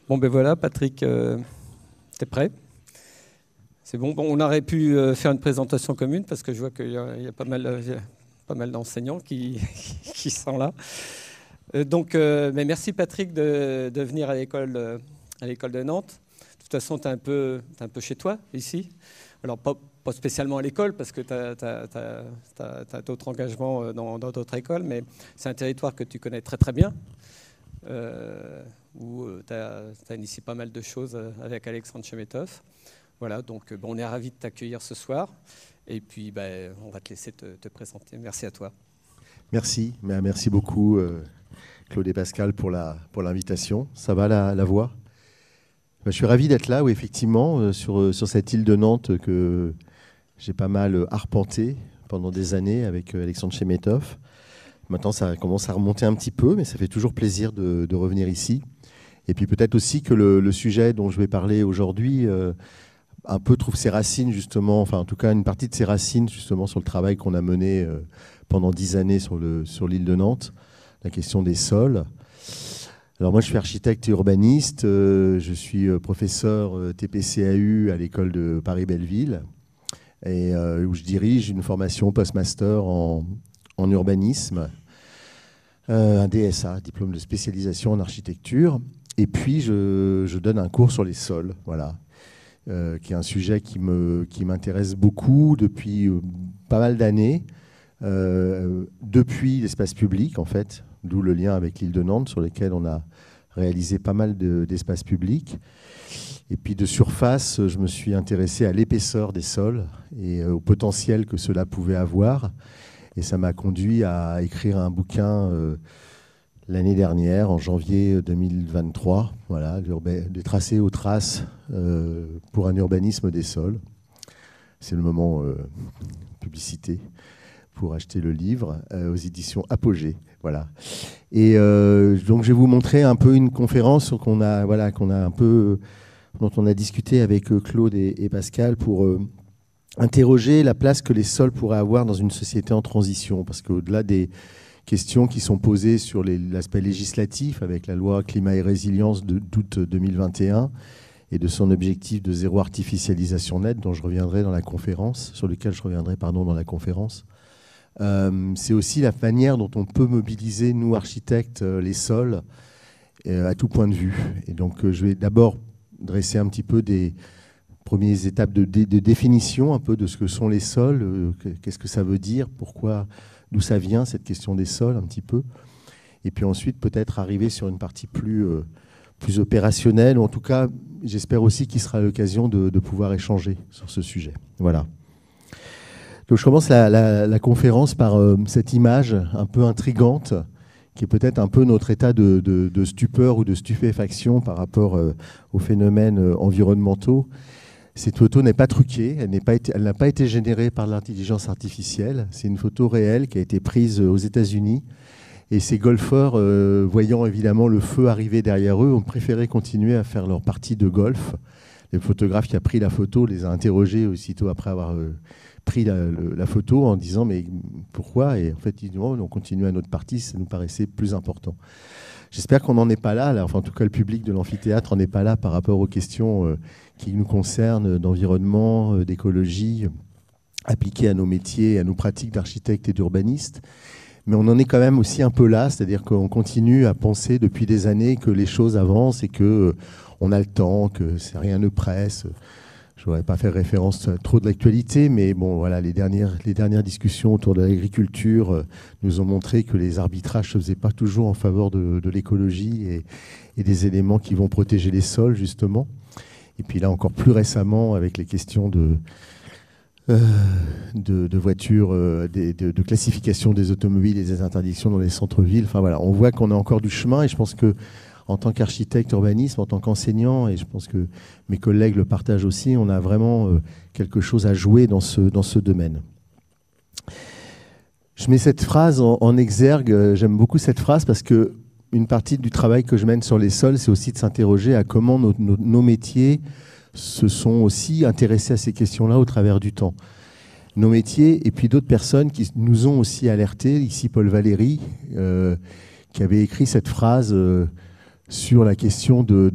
Bon, ben voilà, Patrick, t'es prêt? C'est bon. Bon, on aurait pu faire une présentation commune parce que je vois qu'il y a pas mal d'enseignants qui, qui sont là. Mais merci Patrick de venir à l'école de Nantes. De toute façon, tu es un peu chez toi ici. Alors, pas spécialement à l'école parce que tu as d'autres engagements dans d'autres écoles, mais c'est un territoire que tu connais très très bien. Où tu as initié pas mal de choses avec Alexandre Chemetov. Voilà, donc on est ravis de t'accueillir ce soir. Et puis, on va te laisser te présenter. Merci à toi. Merci, merci beaucoup Claude et Pascal pour l'invitation. Ça va la voix? Je suis ravi d'être là, oui, effectivement, sur cette île de Nantes que j'ai pas mal arpenté pendant des années avec Alexandre Chemetov. Maintenant, ça commence à remonter un petit peu, mais ça fait toujours plaisir de revenir ici. Et puis peut-être aussi que le sujet dont je vais parler aujourd'hui un peu trouve ses racines, justement, enfin en tout cas une partie de ses racines, justement, sur le travail qu'on a mené pendant 10 années sur l'île de Nantes, la question des sols. Alors moi, je suis architecte et urbaniste, je suis professeur TPCAU à l'école de Paris-Belleville, et où je dirige une formation post-master en urbanisme, un DSA, diplôme de spécialisation en architecture. Et puis, je donne un cours sur les sols, voilà, qui est un sujet qui m'intéresse beaucoup depuis pas mal d'années, depuis l'espace public, en fait, d'où le lien avec l'île de Nantes, sur lequel on a réalisé pas mal d'espaces publics. Et puis, de surface, je me suis intéressé à l'épaisseur des sols et au potentiel que cela pouvait avoir. Et ça m'a conduit à écrire un bouquin l'année dernière, en janvier 2023, voilà, des tracés aux traces pour un urbanisme des sols. C'est le moment publicité pour acheter le livre aux éditions Apogée. Voilà. Et donc je vais vous montrer un peu une conférence dont on a discuté avec Claude et Pascal pour interroger la place que les sols pourraient avoir dans une société en transition, parce qu'au-delà des questions qui sont posées sur l'aspect législatif avec la loi climat et résilience d'août 2021 et de son objectif de zéro artificialisation nette, dont je reviendrai dans la conférence, sur lequel je reviendrai dans la conférence. C'est aussi la manière dont on peut mobiliser, nous architectes, les sols à tout point de vue. Et donc je vais d'abord dresser un petit peu des premières étapes de définition un peu de ce que sont les sols, qu'est-ce que ça veut dire, pourquoi, d'où ça vient cette question des sols un petit peu. Et puis ensuite peut-être arriver sur une partie plus opérationnelle, ou en tout cas j'espère aussi qu'il sera l'occasion de pouvoir échanger sur ce sujet. Voilà. Donc je commence la conférence par cette image un peu intrigante, qui est peut-être un peu notre état de stupeur ou de stupéfaction par rapport aux phénomènes environnementaux. Cette photo n'est pas truquée, elle n'a pas été générée par l'intelligence artificielle. C'est une photo réelle qui a été prise aux États-Unis. Et ces golfeurs, voyant évidemment le feu arriver derrière eux, ont préféré continuer à faire leur partie de golf. Le photographe qui a pris la photo les a interrogés aussitôt après avoir pris la photo en disant « mais pourquoi ?» Et en fait, ils disent oh, « on continue à notre partie, ça nous paraissait plus important ». J'espère qu'on n'en est pas là, enfin en tout cas le public de l'amphithéâtre n'en est pas là par rapport aux questions qui nous concernent d'environnement, d'écologie, appliquées à nos métiers, à nos pratiques d'architectes et d'urbanistes. Mais on en est quand même aussi un peu là, c'est-à-dire qu'on continue à penser depuis des années que les choses avancent et qu'on a le temps, que rien ne presse. Je ne voudrais pas faire référence trop de l'actualité, mais bon, voilà, les dernières discussions autour de l'agriculture nous ont montré que les arbitrages ne se faisaient pas toujours en faveur de l'écologie et des éléments qui vont protéger les sols, justement. Et puis là, encore plus récemment, avec les questions de voitures, de classification des automobiles et des interdictions dans les centres-villes. Enfin voilà, on voit qu'on a encore du chemin et je pense que en tant qu'architecte urbanisme, en tant qu'enseignant, et je pense que mes collègues le partagent aussi, on a vraiment quelque chose à jouer dans ce domaine. Je mets cette phrase en exergue, j'aime beaucoup cette phrase parce qu'une partie du travail que je mène sur les sols, c'est aussi de s'interroger à comment nos métiers se sont aussi intéressés à ces questions-là au travers du temps. Nos métiers et puis d'autres personnes qui nous ont aussi alertés, ici Paul Valéry, qui avait écrit cette phrase sur la question de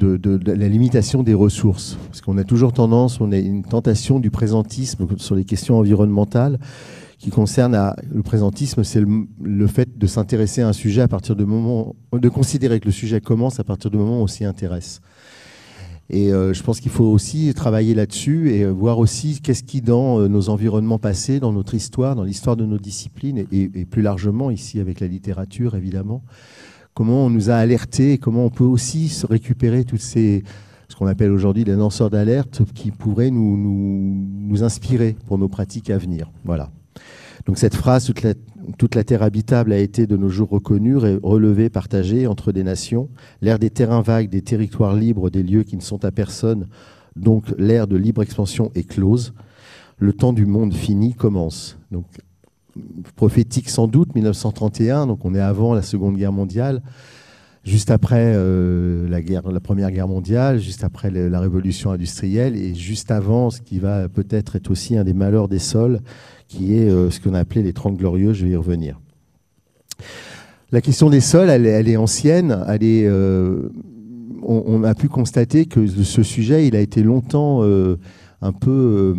la limitation des ressources. Parce qu'on a toujours tendance, on a une tentation du présentisme sur les questions environnementales qui concerne le présentisme, c'est le fait de s'intéresser à un sujet à partir du moment, de considérer que le sujet commence à partir du moment où on s'y intéresse. Et je pense qu'il faut aussi travailler là-dessus et voir aussi qu'est-ce qui, dans nos environnements passés, dans notre histoire, dans l'histoire de nos disciplines, et plus largement ici avec la littérature, évidemment, comment on nous a alertés, comment on peut aussi se récupérer toutes ces, ce qu'on appelle aujourd'hui des lanceurs d'alerte, qui pourraient nous inspirer pour nos pratiques à venir. Voilà. Donc cette phrase, toute la terre habitable a été de nos jours reconnue, relevée, partagée entre des nations. L'ère des terrains vagues, des territoires libres, des lieux qui ne sont à personne, donc l'ère de libre expansion est close. Le temps du monde fini commence. Donc, prophétique sans doute, 1931, donc on est avant la Seconde Guerre mondiale, juste après la Première Guerre mondiale, juste après la Révolution industrielle et juste avant ce qui va peut-être être aussi un des malheurs des sols, qui est ce qu'on a appelé les 30 Glorieux, je vais y revenir. La question des sols, elle est ancienne, on a pu constater que ce sujet, il a été longtemps un peu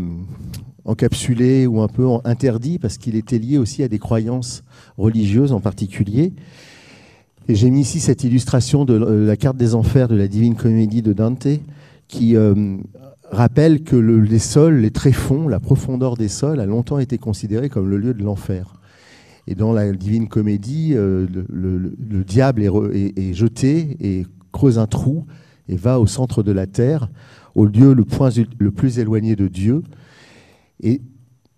encapsulé ou un peu interdit parce qu'il était lié aussi à des croyances religieuses en particulier. Et j'ai mis ici cette illustration de la carte des enfers de la Divine Comédie de Dante qui rappelle que les sols, les tréfonds, la profondeur des sols a longtemps été considérée comme le lieu de l'enfer. Et dans la Divine Comédie, le diable est jeté et creuse un trou et va au centre de la terre, au lieu le plus éloigné de Dieu. Et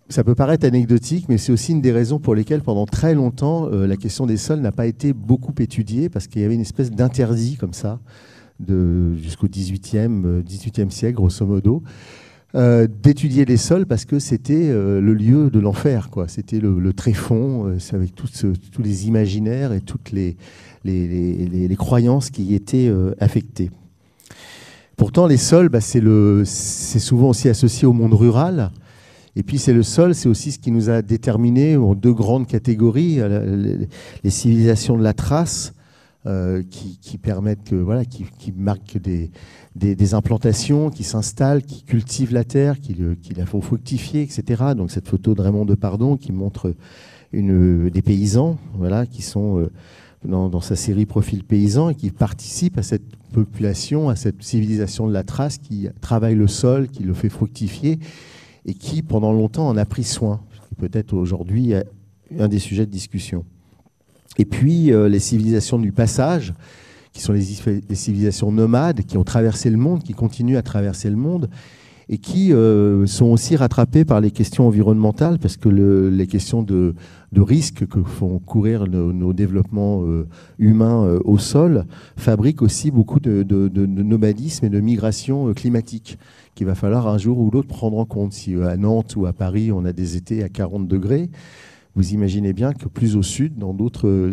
ça peut paraître anecdotique, mais c'est aussi une des raisons pour lesquelles, pendant très longtemps, la question des sols n'a pas été beaucoup étudiée, parce qu'il y avait une espèce d'interdit comme ça, jusqu'au XVIIIe siècle, grosso modo, d'étudier les sols, parce que c'était le lieu de l'enfer, quoi. C'était le tréfonds, avec tous les imaginaires et toutes les croyances qui y étaient affectées. Pourtant, les sols, c'est souvent aussi associé au monde rural. Et puis le sol, c'est aussi ce qui nous a déterminés en deux grandes catégories, les civilisations de la trace, qui permettent qui marquent des implantations, qui s'installent, qui cultivent la terre, qui la font fructifier, etc. Donc cette photo de Raymond Depardon qui montre des paysans, qui sont dans sa série Profil paysan et qui participent à cette population, à cette civilisation de la trace qui travaille le sol, qui le fait fructifier et qui, pendant longtemps, en a pris soin. Peut-être aujourd'hui un des sujets de discussion. Et puis, les civilisations du passage, qui sont les civilisations nomades, qui ont traversé le monde, qui continuent à traverser le monde, et qui sont aussi rattrapées par les questions environnementales, parce que les questions de risque que font courir nos développements humains au sol fabriquent aussi beaucoup de nomadisme et de migration climatique, qu'il va falloir un jour ou l'autre prendre en compte. Si à Nantes ou à Paris, on a des étés à 40 degrés, vous imaginez bien que plus au sud,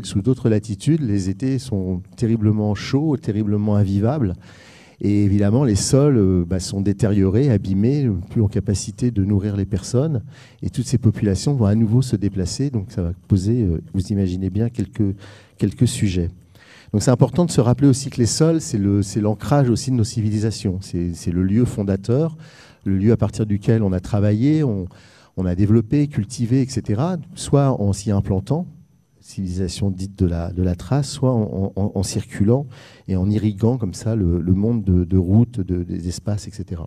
sous d'autres latitudes, les étés sont terriblement chauds, terriblement invivables. Et évidemment, les sols sont détériorés, abîmés, plus en capacité de nourrir les personnes. Et toutes ces populations vont à nouveau se déplacer. Donc ça va poser, vous imaginez bien, quelques sujets. Donc c'est important de se rappeler aussi que les sols, c'est l'ancrage aussi de nos civilisations. C'est le lieu fondateur, le lieu à partir duquel on a travaillé, on a développé, cultivé, etc. Soit en s'y implantant, civilisation dite de la trace, soit en circulant et en irriguant comme ça le monde de routes, des espaces, etc.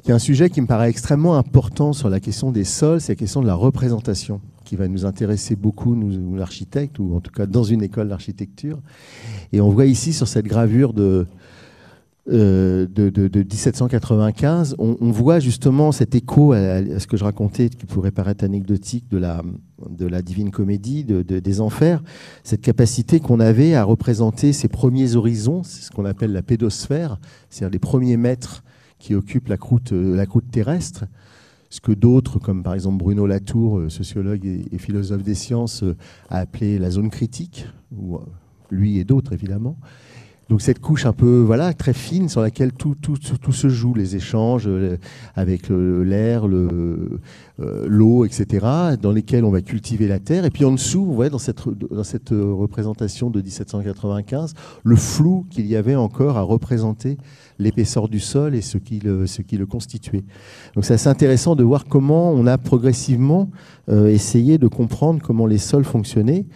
Il y a un sujet qui me paraît extrêmement important sur la question des sols, c'est la question de la représentation, qui va nous intéresser beaucoup, nous architectes, ou en tout cas dans une école d'architecture. Et on voit ici sur cette gravure de 1795, on voit justement cet écho à ce que je racontais, qui pourrait paraître anecdotique, de la Divine Comédie, des Enfers, cette capacité qu'on avait à représenter ces premiers horizons, c'est ce qu'on appelle la pédosphère, c'est-à-dire les premiers mètres qui occupent la croûte terrestre, ce que d'autres, comme par exemple Bruno Latour, sociologue et philosophe des sciences, a appelé la zone critique, ou lui et d'autres évidemment. Donc cette couche un peu très fine sur laquelle tout se joue, les échanges avec l'air, l'eau, etc., dans lesquels on va cultiver la terre. Et puis en dessous, vous voyez, dans cette représentation de 1795, le flou qu'il y avait encore à représenter l'épaisseur du sol et ce qui le constituait. Donc c'est assez intéressant de voir comment on a progressivement essayé de comprendre comment les sols fonctionnaient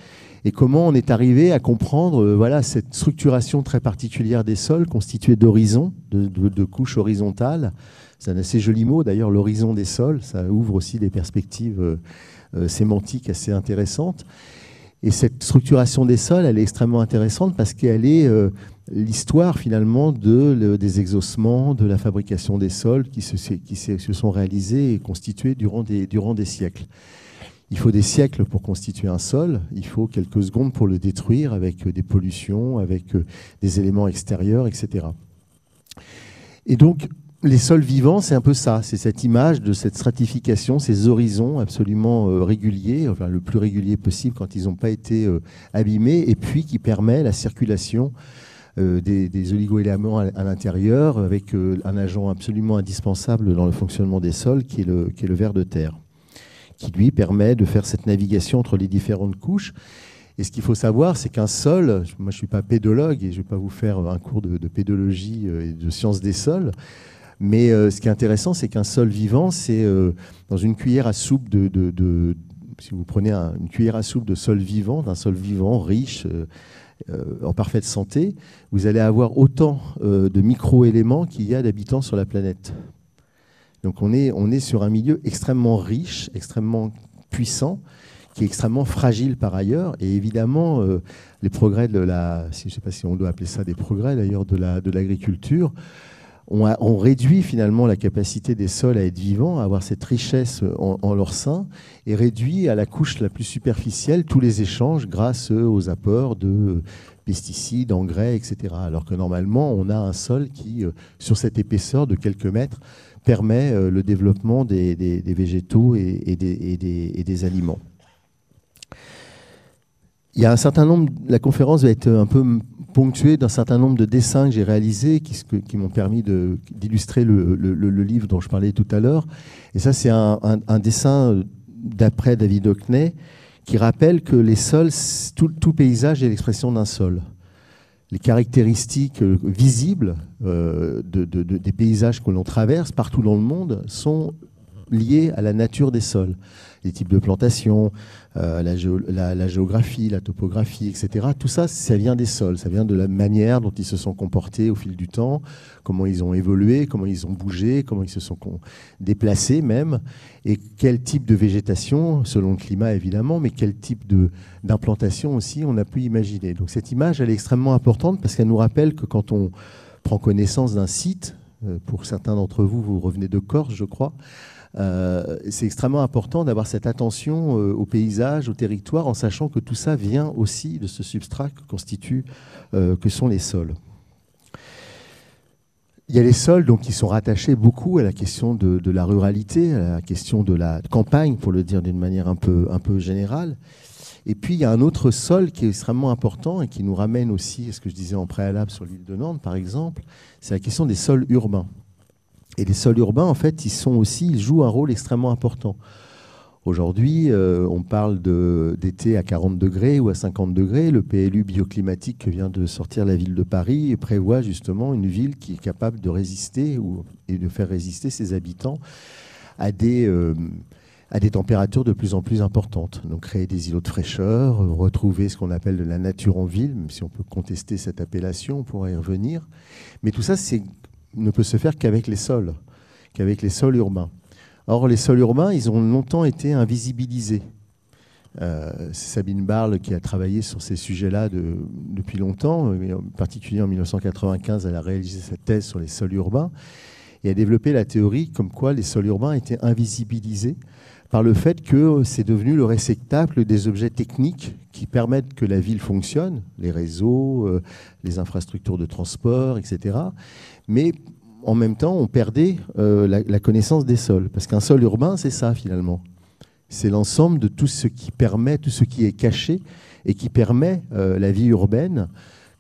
et comment on est arrivé à comprendre cette structuration très particulière des sols constituée d'horizons, de couches horizontales. C'est un assez joli mot d'ailleurs, l'horizon des sols. Ça ouvre aussi des perspectives sémantiques assez intéressantes. Et cette structuration des sols, elle est extrêmement intéressante parce qu'elle est l'histoire finalement des exhaussements, de la fabrication des sols qui se sont réalisés et constitués durant des siècles. Il faut des siècles pour constituer un sol, il faut quelques secondes pour le détruire avec des pollutions, avec des éléments extérieurs, etc. Et donc, les sols vivants, c'est un peu ça, c'est cette image de cette stratification, ces horizons absolument réguliers, enfin le plus régulier possible quand ils n'ont pas été abîmés, et puis qui permet la circulation des oligo-éléments à l'intérieur, avec un agent absolument indispensable dans le fonctionnement des sols, qui est le ver de terre, qui lui permet de faire cette navigation entre les différentes couches. Et ce qu'il faut savoir, c'est qu'un sol, moi je ne suis pas pédologue et je ne vais pas vous faire un cours de pédologie et de sciences des sols, mais ce qui est intéressant, c'est qu'un sol vivant, c'est dans une cuillère à soupe si vous prenez une cuillère à soupe de sol vivant, d'un sol vivant riche, en parfaite santé, vous allez avoir autant de micro-éléments qu'il y a d'habitants sur la planète. Donc on est sur un milieu extrêmement riche, extrêmement puissant, qui est extrêmement fragile par ailleurs. Et évidemment, les progrès je ne sais pas si on doit appeler ça des progrès d'ailleurs, de l'agriculture, ont réduit finalement la capacité des sols à être vivants, à avoir cette richesse en leur sein, et réduit à la couche la plus superficielle tous les échanges grâce aux apports de pesticides, engrais, etc. Alors que normalement, on a un sol qui, sur cette épaisseur de quelques mètres, permet le développement des végétaux et des aliments. Il y a un certain nombre, la conférence va être un peu ponctuée d'un certain nombre de dessins que j'ai réalisés qui m'ont permis d'illustrer le livre dont je parlais tout à l'heure. Et ça, c'est un dessin d'après David Hockney qui rappelle que les sols, tout paysage est l'expression d'un sol. Les caractéristiques visibles des paysages que l'on traverse partout dans le monde sont liées à la nature des sols. Les types de plantations, la géographie, la topographie, etc. Tout ça, ça vient des sols, ça vient de la manière dont ils se sont comportés au fil du temps, comment ils ont évolué, comment ils ont bougé, comment ils se sont déplacés même, et quel type de végétation, selon le climat évidemment, mais quel type d'implantation aussi on a pu imaginer. Donc cette image, elle est extrêmement importante parce qu'elle nous rappelle que quand on prend connaissance d'un site, pour certains d'entre vous, vous revenez de Corse, je crois, c'est extrêmement important d'avoir cette attention au paysage, au territoire, en sachant que tout ça vient aussi de ce substrat que sont les sols. Il y a les sols donc, qui sont rattachés beaucoup à la question de la ruralité, à la question de la campagne, pour le dire d'une manière un peu générale. Et puis, il y a un autre sol qui est extrêmement important et qui nous ramène aussi à ce que je disais en préalable sur l'île de Nantes, par exemple, c'est la question des sols urbains. Et les sols urbains, en fait, ils jouent un rôle extrêmement important. Aujourd'hui, on parle d'été à 40 degrés ou à 50 degrés. Le PLU bioclimatique que vient de sortir la ville de Paris prévoit justement une ville qui est capable de résister et de faire résister ses habitants à des températures de plus en plus importantes. Donc créer des îlots de fraîcheur, retrouver ce qu'on appelle de la nature en ville, même si on peut contester cette appellation, on pourra y revenir. Mais tout ça, ne peut se faire qu'avec les sols urbains. Or, les sols urbains, ils ont longtemps été invisibilisés. C'est Sabine Barle qui a travaillé sur ces sujets-là depuis longtemps, en particulier en 1995, elle a réalisé sa thèse sur les sols urbains et a développé la théorie comme quoi les sols urbains étaient invisibilisés par le fait que c'est devenu le réceptacle des objets techniques qui permettent que la ville fonctionne, les réseaux, les infrastructures de transport, etc. Mais en même temps, on perdait la connaissance des sols. Parce qu'un sol urbain, c'est ça finalement. C'est l'ensemble de tout ce qui permet, tout ce qui est caché et qui permet la vie urbaine,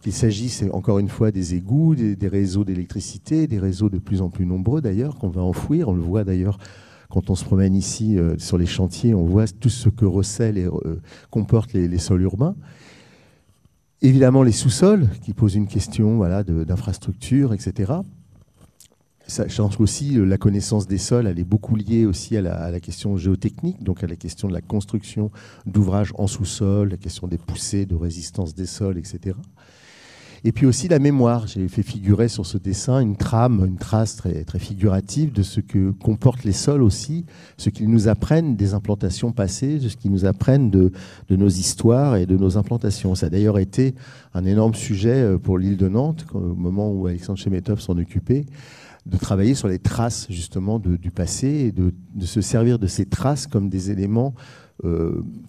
qu'il s'agisse encore une fois des égouts, des réseaux d'électricité, des réseaux de plus en plus nombreux d'ailleurs, qu'on va enfouir. On le voit d'ailleurs quand on se promène ici sur les chantiers, on voit tout ce que recèlent et comportent les sols urbains. Évidemment, les sous-sols, qui posent une question voilà, d'infrastructure, etc. Sachant aussi la connaissance des sols, elle est beaucoup liée aussi à la question géotechnique, donc à la question de la construction d'ouvrages en sous-sol, la question des poussées, de résistance des sols, etc. Et puis aussi la mémoire. J'ai fait figurer sur ce dessin une trame, une trace très, très figurative de ce que comportent les sols aussi, ce qu'ils nous apprennent des implantations passées, de ce qu'ils nous apprennent de nos histoires et de nos implantations. Ça a d'ailleurs été un énorme sujet pour l'île de Nantes, au moment où Alexandre Chemetov s'en occupait, de travailler sur les traces justement du passé et de se servir de ces traces comme des éléments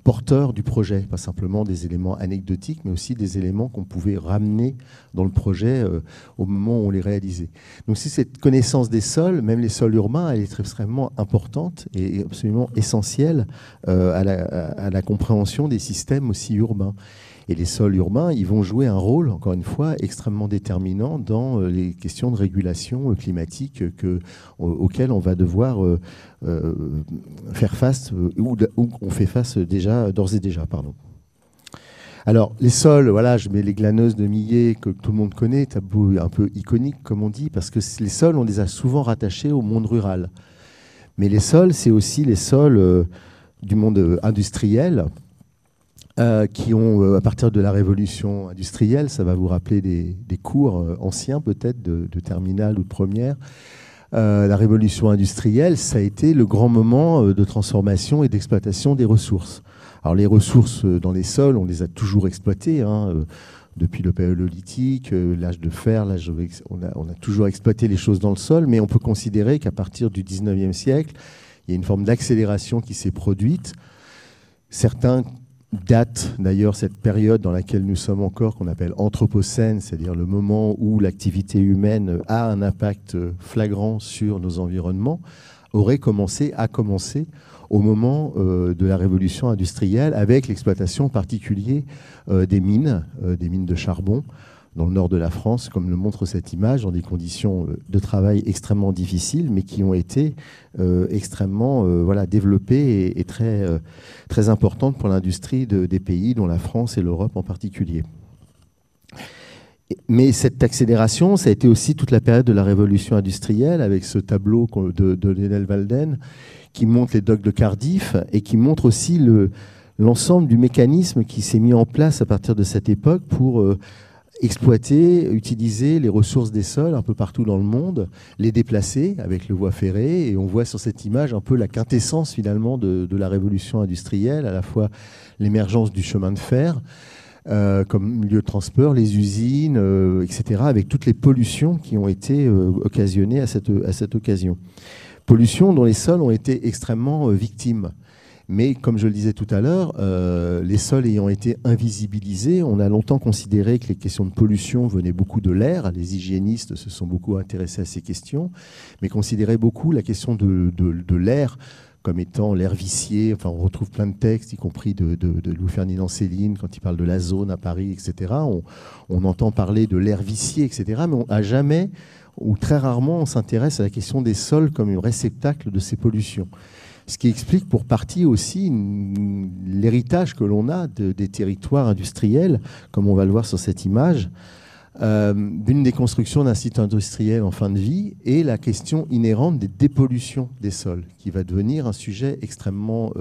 porteurs du projet, pas simplement des éléments anecdotiques, mais aussi des éléments qu'on pouvait ramener dans le projet au moment où on les réalisait. Donc c'est cette connaissance des sols, même les sols urbains, elle est extrêmement importante et absolument essentielle à la compréhension des systèmes aussi urbains. Et les sols urbains, ils vont jouer un rôle, encore une fois, extrêmement déterminant dans les questions de régulation climatique auxquelles on va devoir faire face, ou on fait face d'ores et déjà. Pardon. Alors, les sols, voilà, je mets les glaneuses de Millet que tout le monde connaît, tableau un peu iconique, comme on dit, parce que les sols, on les a souvent rattachés au monde rural. Mais les sols, c'est aussi les sols du monde industriel, qui ont, à partir de la révolution industrielle, ça va vous rappeler des cours anciens peut-être de terminale ou de première, la révolution industrielle, ça a été le grand moment de transformation et d'exploitation des ressources. Alors les ressources dans les sols, on les a toujours exploitées, depuis le paléolithique, l'âge de fer, on a toujours exploité les choses dans le sol, mais on peut considérer qu'à partir du 19e siècle, il y a une forme d'accélération qui s'est produite. Certains date d'ailleurs cette période dans laquelle nous sommes encore, qu'on appelle anthropocène, c'est-à-dire le moment où l'activité humaine a un impact flagrant sur nos environnements, a commencé au moment de la révolution industrielle, avec l'exploitation en particulier des mines de charbon dans le nord de la France, comme le montre cette image, dans des conditions de travail extrêmement difficiles, mais qui ont été extrêmement développées et très, très importantes pour l'industrie des pays, dont la France et l'Europe en particulier. Mais cette accélération, ça a été aussi toute la période de la révolution industrielle, avec ce tableau de Lionel Walden, qui montre les docks de Cardiff et qui montre aussi l'ensemble du mécanisme qui s'est mis en place à partir de cette époque pour exploiter, utiliser les ressources des sols un peu partout dans le monde, les déplacer avec le voie ferrée. Et on voit sur cette image un peu la quintessence finalement de la révolution industrielle, à la fois l'émergence du chemin de fer comme lieu de transport, les usines, etc., avec toutes les pollutions qui ont été occasionnées à cette occasion. Pollutions dont les sols ont été extrêmement victimes. Mais comme je le disais tout à l'heure, les sols ayant été invisibilisés, on a longtemps considéré que les questions de pollution venaient beaucoup de l'air. Les hygiénistes se sont beaucoup intéressés à ces questions, mais considéraient beaucoup la question de l'air comme étant l'air vicié. Enfin, on retrouve plein de textes, y compris de Louis-Ferdinand Céline, quand il parle de la zone à Paris, etc. On entend parler de l'air vicié, etc. Mais à jamais, ou très rarement, on s'intéresse à la question des sols comme un réceptacle de ces pollutions. Ce qui explique pour partie aussi l'héritage que l'on a des territoires industriels, comme on va le voir sur cette image, d'une déconstruction d'un site industriel en fin de vie, et la question inhérente des dépollutions des sols, qui va devenir un sujet extrêmement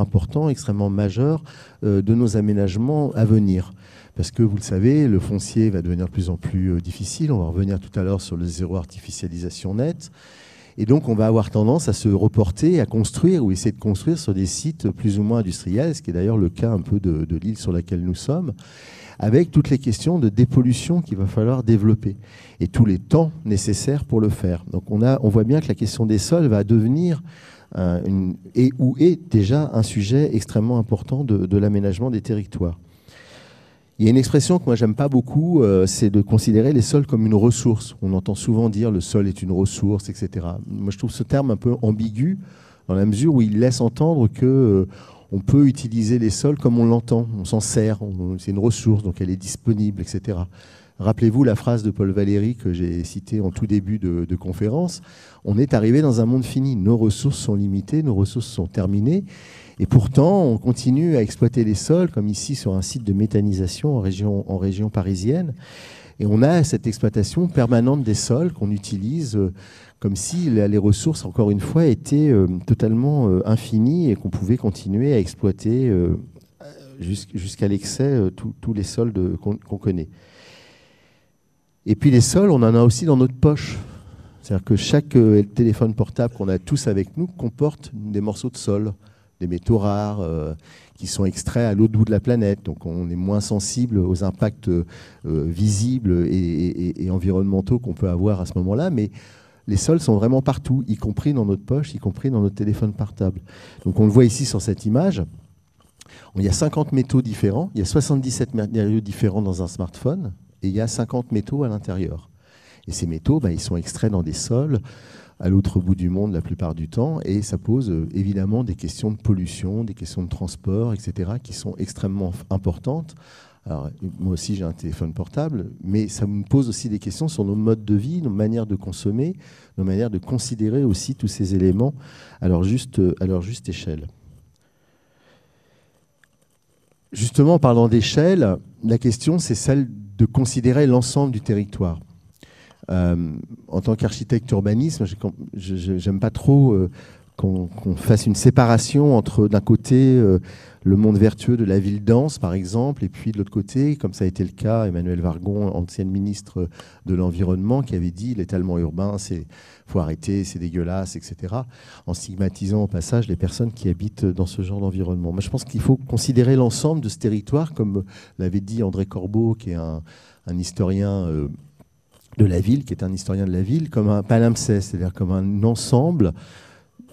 important, extrêmement majeur de nos aménagements à venir. Parce que, vous le savez, le foncier va devenir de plus en plus difficile. On va revenir tout à l'heure sur le zéro artificialisation nette. Et donc, on va avoir tendance à se reporter, à construire ou essayer de construire sur des sites plus ou moins industriels, ce qui est d'ailleurs le cas un peu de l'île sur laquelle nous sommes, avec toutes les questions de dépollution qu'il va falloir développer et tous les temps nécessaires pour le faire. Donc, on voit bien que la question des sols va devenir est déjà un sujet extrêmement important de l'aménagement des territoires. Il y a une expression que moi j'aime pas beaucoup, c'est de considérer les sols comme une ressource. On entend souvent dire le sol est une ressource, etc. Moi je trouve ce terme un peu ambigu dans la mesure où il laisse entendre que on peut utiliser les sols comme on l'entend, on s'en sert, c'est une ressource, donc elle est disponible, etc. Rappelez-vous la phrase de Paul Valéry que j'ai citée en tout début de conférence, on est arrivé dans un monde fini, nos ressources sont limitées, nos ressources sont terminées, et pourtant on continue à exploiter les sols, comme ici sur un site de méthanisation en région parisienne, et on a cette exploitation permanente des sols qu'on utilise comme si les ressources, encore une fois, étaient totalement infinies et qu'on pouvait continuer à exploiter jusqu'à l'excès tous les sols qu'on connaît. Et puis les sols, on en a aussi dans notre poche. C'est-à-dire que chaque téléphone portable qu'on a tous avec nous comporte des morceaux de sol, des métaux rares qui sont extraits à l'autre bout de la planète. Donc on est moins sensible aux impacts visibles et environnementaux qu'on peut avoir à ce moment-là, mais les sols sont vraiment partout, y compris dans notre poche, y compris dans notre téléphone portable. Donc on le voit ici sur cette image. Il y a 50 métaux différents, il y a 77 matériaux différents dans un smartphone, et il y a 50 métaux à l'intérieur. Et ces métaux, ils sont extraits dans des sols à l'autre bout du monde la plupart du temps, et ça pose évidemment des questions de pollution, des questions de transport, etc., qui sont extrêmement importantes. Alors, moi aussi, j'ai un téléphone portable, mais ça me pose aussi des questions sur nos modes de vie, nos manières de consommer, nos manières de considérer aussi tous ces éléments à leur juste échelle. Justement, en parlant d'échelle, la question, c'est celle de considérer l'ensemble du territoire. En tant qu'architecte urbanisme, j'aime pas trop qu'on fasse une séparation entre, d'un côté, le monde vertueux de la ville dense, par exemple, et puis de l'autre côté, comme ça a été le cas, Emmanuelle Wargon, ancienne ministre de l'Environnement, qui avait dit l'étalement urbain, faut arrêter, c'est dégueulasse, etc., en stigmatisant au passage les personnes qui habitent dans ce genre d'environnement. Moi, je pense qu'il faut considérer l'ensemble de ce territoire, comme l'avait dit André Corbeau, qui est un historien de la ville, qui est un historien de la ville, comme un palimpseste, c'est-à-dire comme un ensemble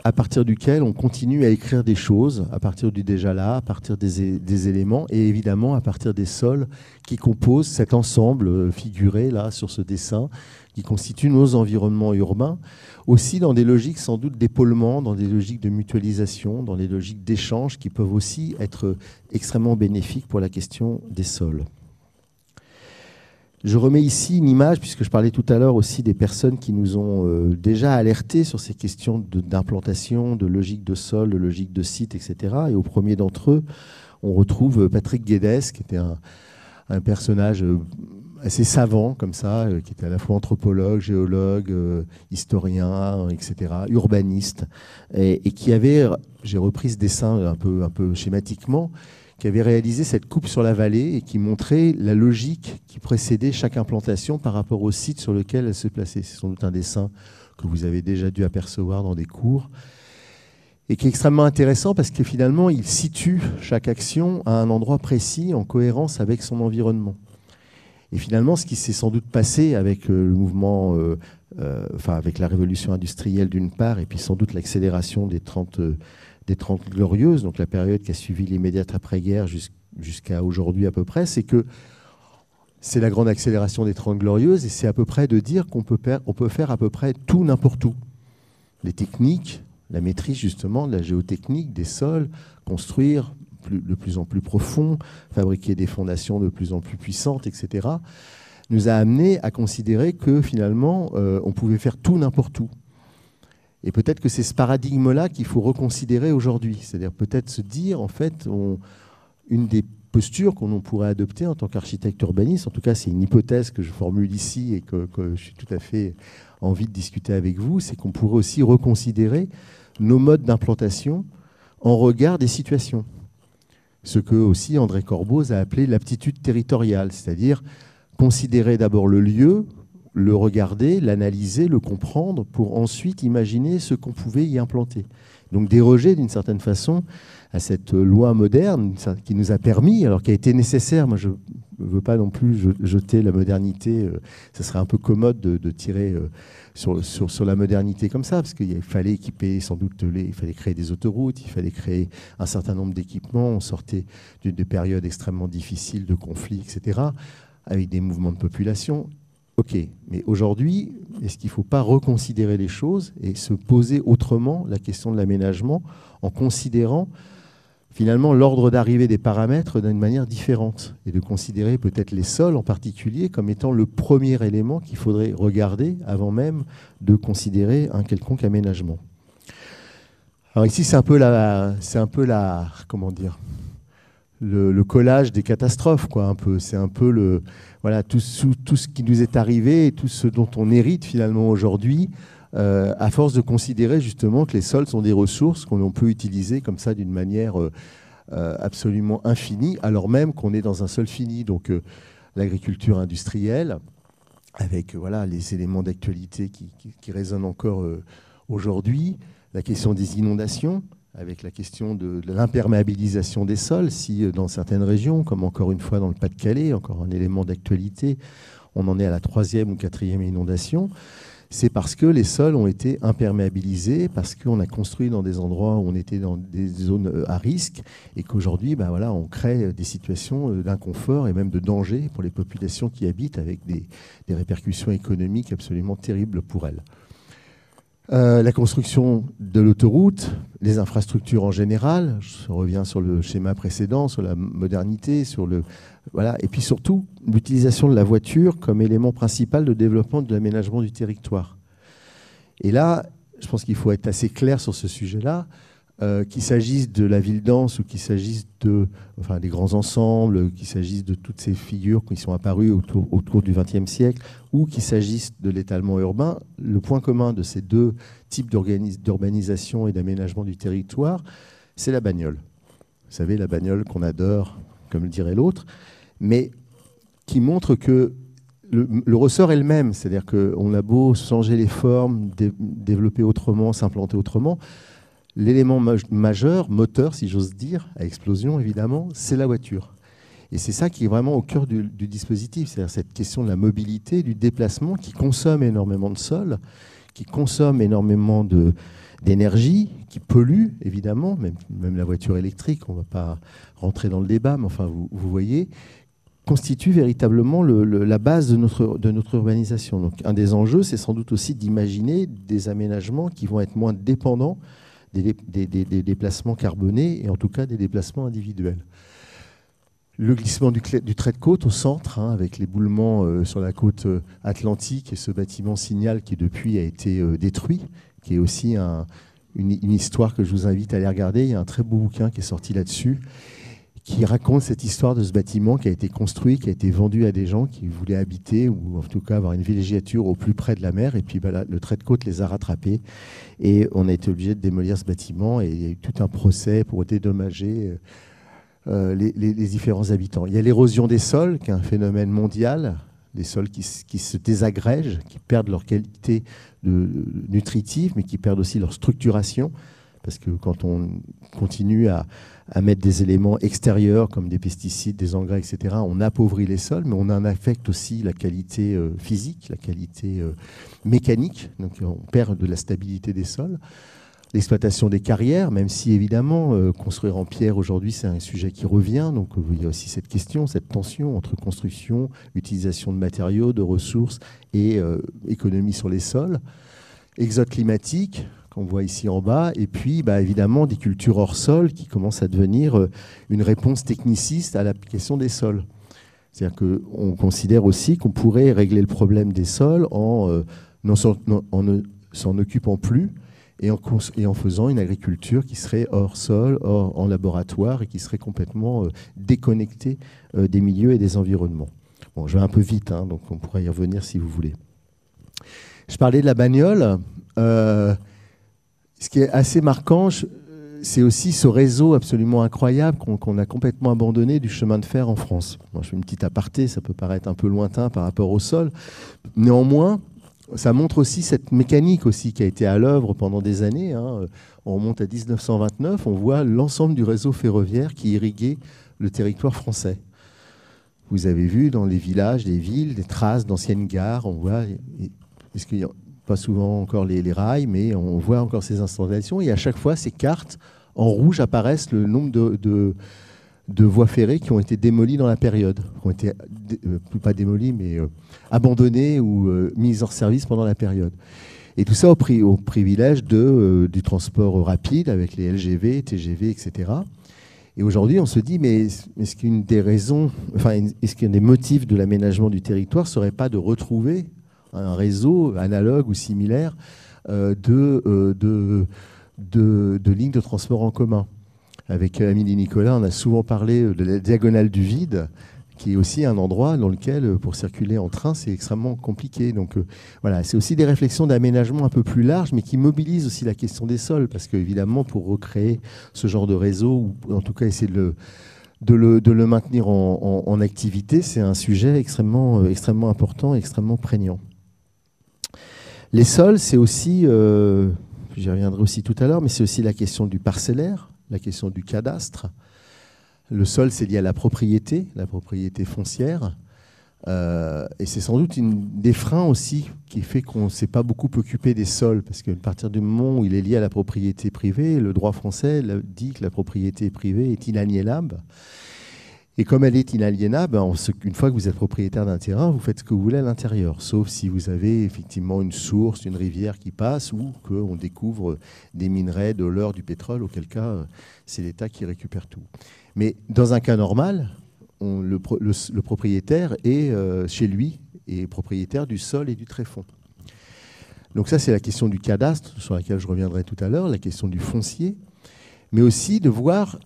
à partir duquel on continue à écrire des choses, à partir du déjà là, à partir des éléments, et évidemment à partir des sols qui composent cet ensemble figuré là sur ce dessin, qui constitue nos environnements urbains, aussi dans des logiques sans doute d'épaulement, dans des logiques de mutualisation, dans des logiques d'échange qui peuvent aussi être extrêmement bénéfiques pour la question des sols. Je remets ici une image, puisque je parlais tout à l'heure aussi des personnes qui nous ont déjà alertés sur ces questions d'implantation, de logique de sol, de logique de site, etc. Et au premier d'entre eux, on retrouve Patrick Guédès, qui était un personnage assez savant, comme ça, qui était à la fois anthropologue, géologue, historien, etc., urbaniste, et qui avait, j'ai repris ce dessin un peu schématiquement, qui avait réalisé cette coupe sur la vallée et qui montrait la logique qui précédait chaque implantation par rapport au site sur lequel elle se plaçait. C'est sans doute un dessin que vous avez déjà dû apercevoir dans des cours et qui est extrêmement intéressant parce que finalement, il situe chaque action à un endroit précis en cohérence avec son environnement. Et finalement, ce qui s'est sans doute passé avec le mouvement, avec la révolution industrielle d'une part et puis sans doute l'accélération des 30 glorieuses, donc la période qui a suivi l'immédiate après-guerre jusqu'à aujourd'hui à peu près, c'est que c'est la grande accélération des 30 glorieuses et c'est à peu près de dire qu'on peut faire à peu près tout n'importe où. Les techniques, la maîtrise justement de la géotechnique, des sols, construire de plus en plus profond, fabriquer des fondations de plus en plus puissantes, etc., nous a amené à considérer que finalement, on pouvait faire tout n'importe où. Et peut-être que c'est ce paradigme-là qu'il faut reconsidérer aujourd'hui. C'est-à-dire peut-être se dire, en fait, une des postures qu'on pourrait adopter en tant qu'architecte urbaniste, en tout cas c'est une hypothèse que je formule ici et que je suis tout à fait envie de discuter avec vous, c'est qu'on pourrait aussi reconsidérer nos modes d'implantation en regard des situations. Ce que aussi André Corbeau a appelé l'aptitude territoriale, c'est-à-dire considérer d'abord le lieu, le regarder, l'analyser, le comprendre, pour ensuite imaginer ce qu'on pouvait y implanter. Donc déroger d'une certaine façon à cette loi moderne qui nous a permis, alors qui a été nécessaire, moi je ne veux pas non plus jeter la modernité, ce serait un peu commode de tirer sur la modernité comme ça, parce qu'il fallait équiper sans doute, il fallait créer des autoroutes, il fallait créer un certain nombre d'équipements, on sortait d'une période extrêmement difficile de conflits, etc., avec des mouvements de population. Ok, mais aujourd'hui, est-ce qu'il ne faut pas reconsidérer les choses et se poser autrement la question de l'aménagement en considérant finalement l'ordre d'arrivée des paramètres d'une manière différente et de considérer peut-être les sols en particulier comme étant le premier élément qu'il faudrait regarder avant même de considérer un quelconque aménagement. Alors ici, c'est un peu comment dire, le collage des catastrophes, quoi, un peu. C'est un peu voilà, tout ce qui nous est arrivé et tout ce dont on hérite finalement aujourd'hui, à force de considérer justement que les sols sont des ressources qu'on peut utiliser comme ça d'une manière absolument infinie, alors même qu'on est dans un sol fini. Donc l'agriculture industrielle, avec voilà, les éléments d'actualité qui résonnent encore aujourd'hui, la question des inondations, avec la question de l'imperméabilisation des sols, si dans certaines régions, comme encore une fois dans le Pas-de-Calais, encore un élément d'actualité, on en est à la 3e ou 4e inondation, c'est parce que les sols ont été imperméabilisés, parce qu'on a construit dans des endroits où on était dans des zones à risque, et qu'aujourd'hui, ben voilà, on crée des situations d'inconfort et même de danger pour les populations qui habitent, avec des répercussions économiques absolument terribles pour elles. La construction de l'autoroute, les infrastructures en général, je reviens sur le schéma précédent, sur la modernité, voilà, et puis surtout l'utilisation de la voiture comme élément principal de développement de l'aménagement du territoire. Et là, je pense qu'il faut être assez clair sur ce sujet-là, qu'il s'agisse de la ville dense ou qu'il s'agisse des grands ensembles, qu'il s'agisse de toutes ces figures qui sont apparues autour du XXe siècle, ou qu'il s'agisse de l'étalement urbain, le point commun de ces deux types d'urbanisation et d'aménagement du territoire, c'est la bagnole. Vous savez, la bagnole qu'on adore, comme le dirait l'autre, mais qui montre que le ressort est le même, c'est-à-dire qu'on a beau changer les formes, développer autrement, s'implanter autrement, l'élément majeur, moteur, si j'ose dire, à explosion évidemment, c'est la voiture. Et c'est ça qui est vraiment au cœur du dispositif, c'est-à-dire cette question de la mobilité, du déplacement qui consomme énormément de sol, qui consomme énormément d'énergie, qui pollue évidemment, même la voiture électrique, on ne va pas rentrer dans le débat, mais enfin vous voyez, constitue véritablement la base de notre urbanisation. Donc un des enjeux, c'est sans doute aussi d'imaginer des aménagements qui vont être moins dépendants des déplacements carbonés et en tout cas des déplacements individuels. Le glissement du trait de côte au centre, avec l'éboulement sur la côte atlantique et ce bâtiment Signal qui depuis a été détruit, qui est aussi une histoire que je vous invite à aller regarder. Il y a un très beau bouquin qui est sorti là-dessus, qui raconte cette histoire de ce bâtiment qui a été construit, qui a été vendu à des gens qui voulaient habiter ou en tout cas avoir une villégiature au plus près de la mer. Et puis le trait de côte les a rattrapés et on a été obligé de démolir ce bâtiment et il y a eu tout un procès pour dédommager les différents habitants. Il y a l'érosion des sols, qui est un phénomène mondial, des sols qui se désagrègent, qui perdent leur qualité nutritive, mais qui perdent aussi leur structuration. Parce que quand on continue à mettre des éléments extérieurs comme des pesticides, des engrais, etc., on appauvrit les sols, mais on en affecte aussi la qualité physique, la qualité mécanique. Donc on perd de la stabilité des sols. L'exploitation des carrières, même si évidemment construire en pierre aujourd'hui c'est un sujet qui revient, donc il y a aussi cette question, cette tension entre construction, utilisation de matériaux, de ressources et économie sur les sols. Exode climatique, qu'on voit ici en bas, et puis évidemment des cultures hors sol qui commencent à devenir une réponse techniciste à l'application des sols. C'est-à-dire qu'on considère aussi qu'on pourrait régler le problème des sols en ne s'en occupant plus et en faisant une agriculture qui serait hors sol, en laboratoire et qui serait complètement déconnectée des milieux et des environnements. Bon, je vais un peu vite, donc on pourra y revenir si vous voulez. Je parlais de la bagnole. Ce qui est assez marquant, c'est aussi ce réseau absolument incroyable qu'on a complètement abandonné du chemin de fer en France. Moi, je fais une petite aparté, ça peut paraître un peu lointain par rapport au sol. Néanmoins, ça montre aussi cette mécanique aussi qui a été à l'œuvre pendant des années. On remonte à 1929, on voit l'ensemble du réseau ferroviaire qui irriguait le territoire français. Vous avez vu dans les villages, les villes, des traces d'anciennes gares, on voit... Est-ce qu'il y a pas souvent encore les rails, mais on voit encore ces installations. Et à chaque fois, ces cartes en rouge apparaissent le nombre de voies ferrées qui ont été démolies dans la période, qui ont été, pas démolies, mais abandonnées ou mises hors service pendant la période. Et tout ça au privilège du transport rapide avec les LGV, TGV, etc. Et aujourd'hui, on se dit, mais est-ce qu'une des raisons, enfin, est-ce qu'un des motifs de l'aménagement du territoire ne serait pas de retrouver un réseau analogue ou similaire de lignes de transport en commun? Avec Amélie Nicolas, on a souvent parlé de la diagonale du vide, qui est aussi un endroit dans lequel, pour circuler en train, c'est extrêmement compliqué. Donc voilà, c'est aussi des réflexions d'aménagement un peu plus larges, mais qui mobilisent aussi la question des sols, parce qu'évidemment, pour recréer ce genre de réseau, ou en tout cas essayer de le maintenir en activité, c'est un sujet extrêmement important, extrêmement prégnant. Les sols, c'est aussi, j'y reviendrai aussi tout à l'heure, mais c'est aussi la question du parcellaire, la question du cadastre. Le sol, c'est lié à la propriété foncière. Et c'est sans doute des freins aussi qui fait qu'on ne s'est pas beaucoup occupé des sols, parce qu'à partir du moment où il est lié à la propriété privée, le droit français dit que la propriété privée est inaliénable. Et comme elle est inaliénable, une fois que vous êtes propriétaire d'un terrain, vous faites ce que vous voulez à l'intérieur, sauf si vous avez effectivement une source, une rivière qui passe, ou qu'on découvre des minerais, de l'or, du pétrole, auquel cas c'est l'État qui récupère tout. Mais dans un cas normal, le propriétaire est chez lui et propriétaire du sol et du tréfonds. Donc ça, c'est la question du cadastre, sur laquelle je reviendrai tout à l'heure, la question du foncier, mais aussi de voir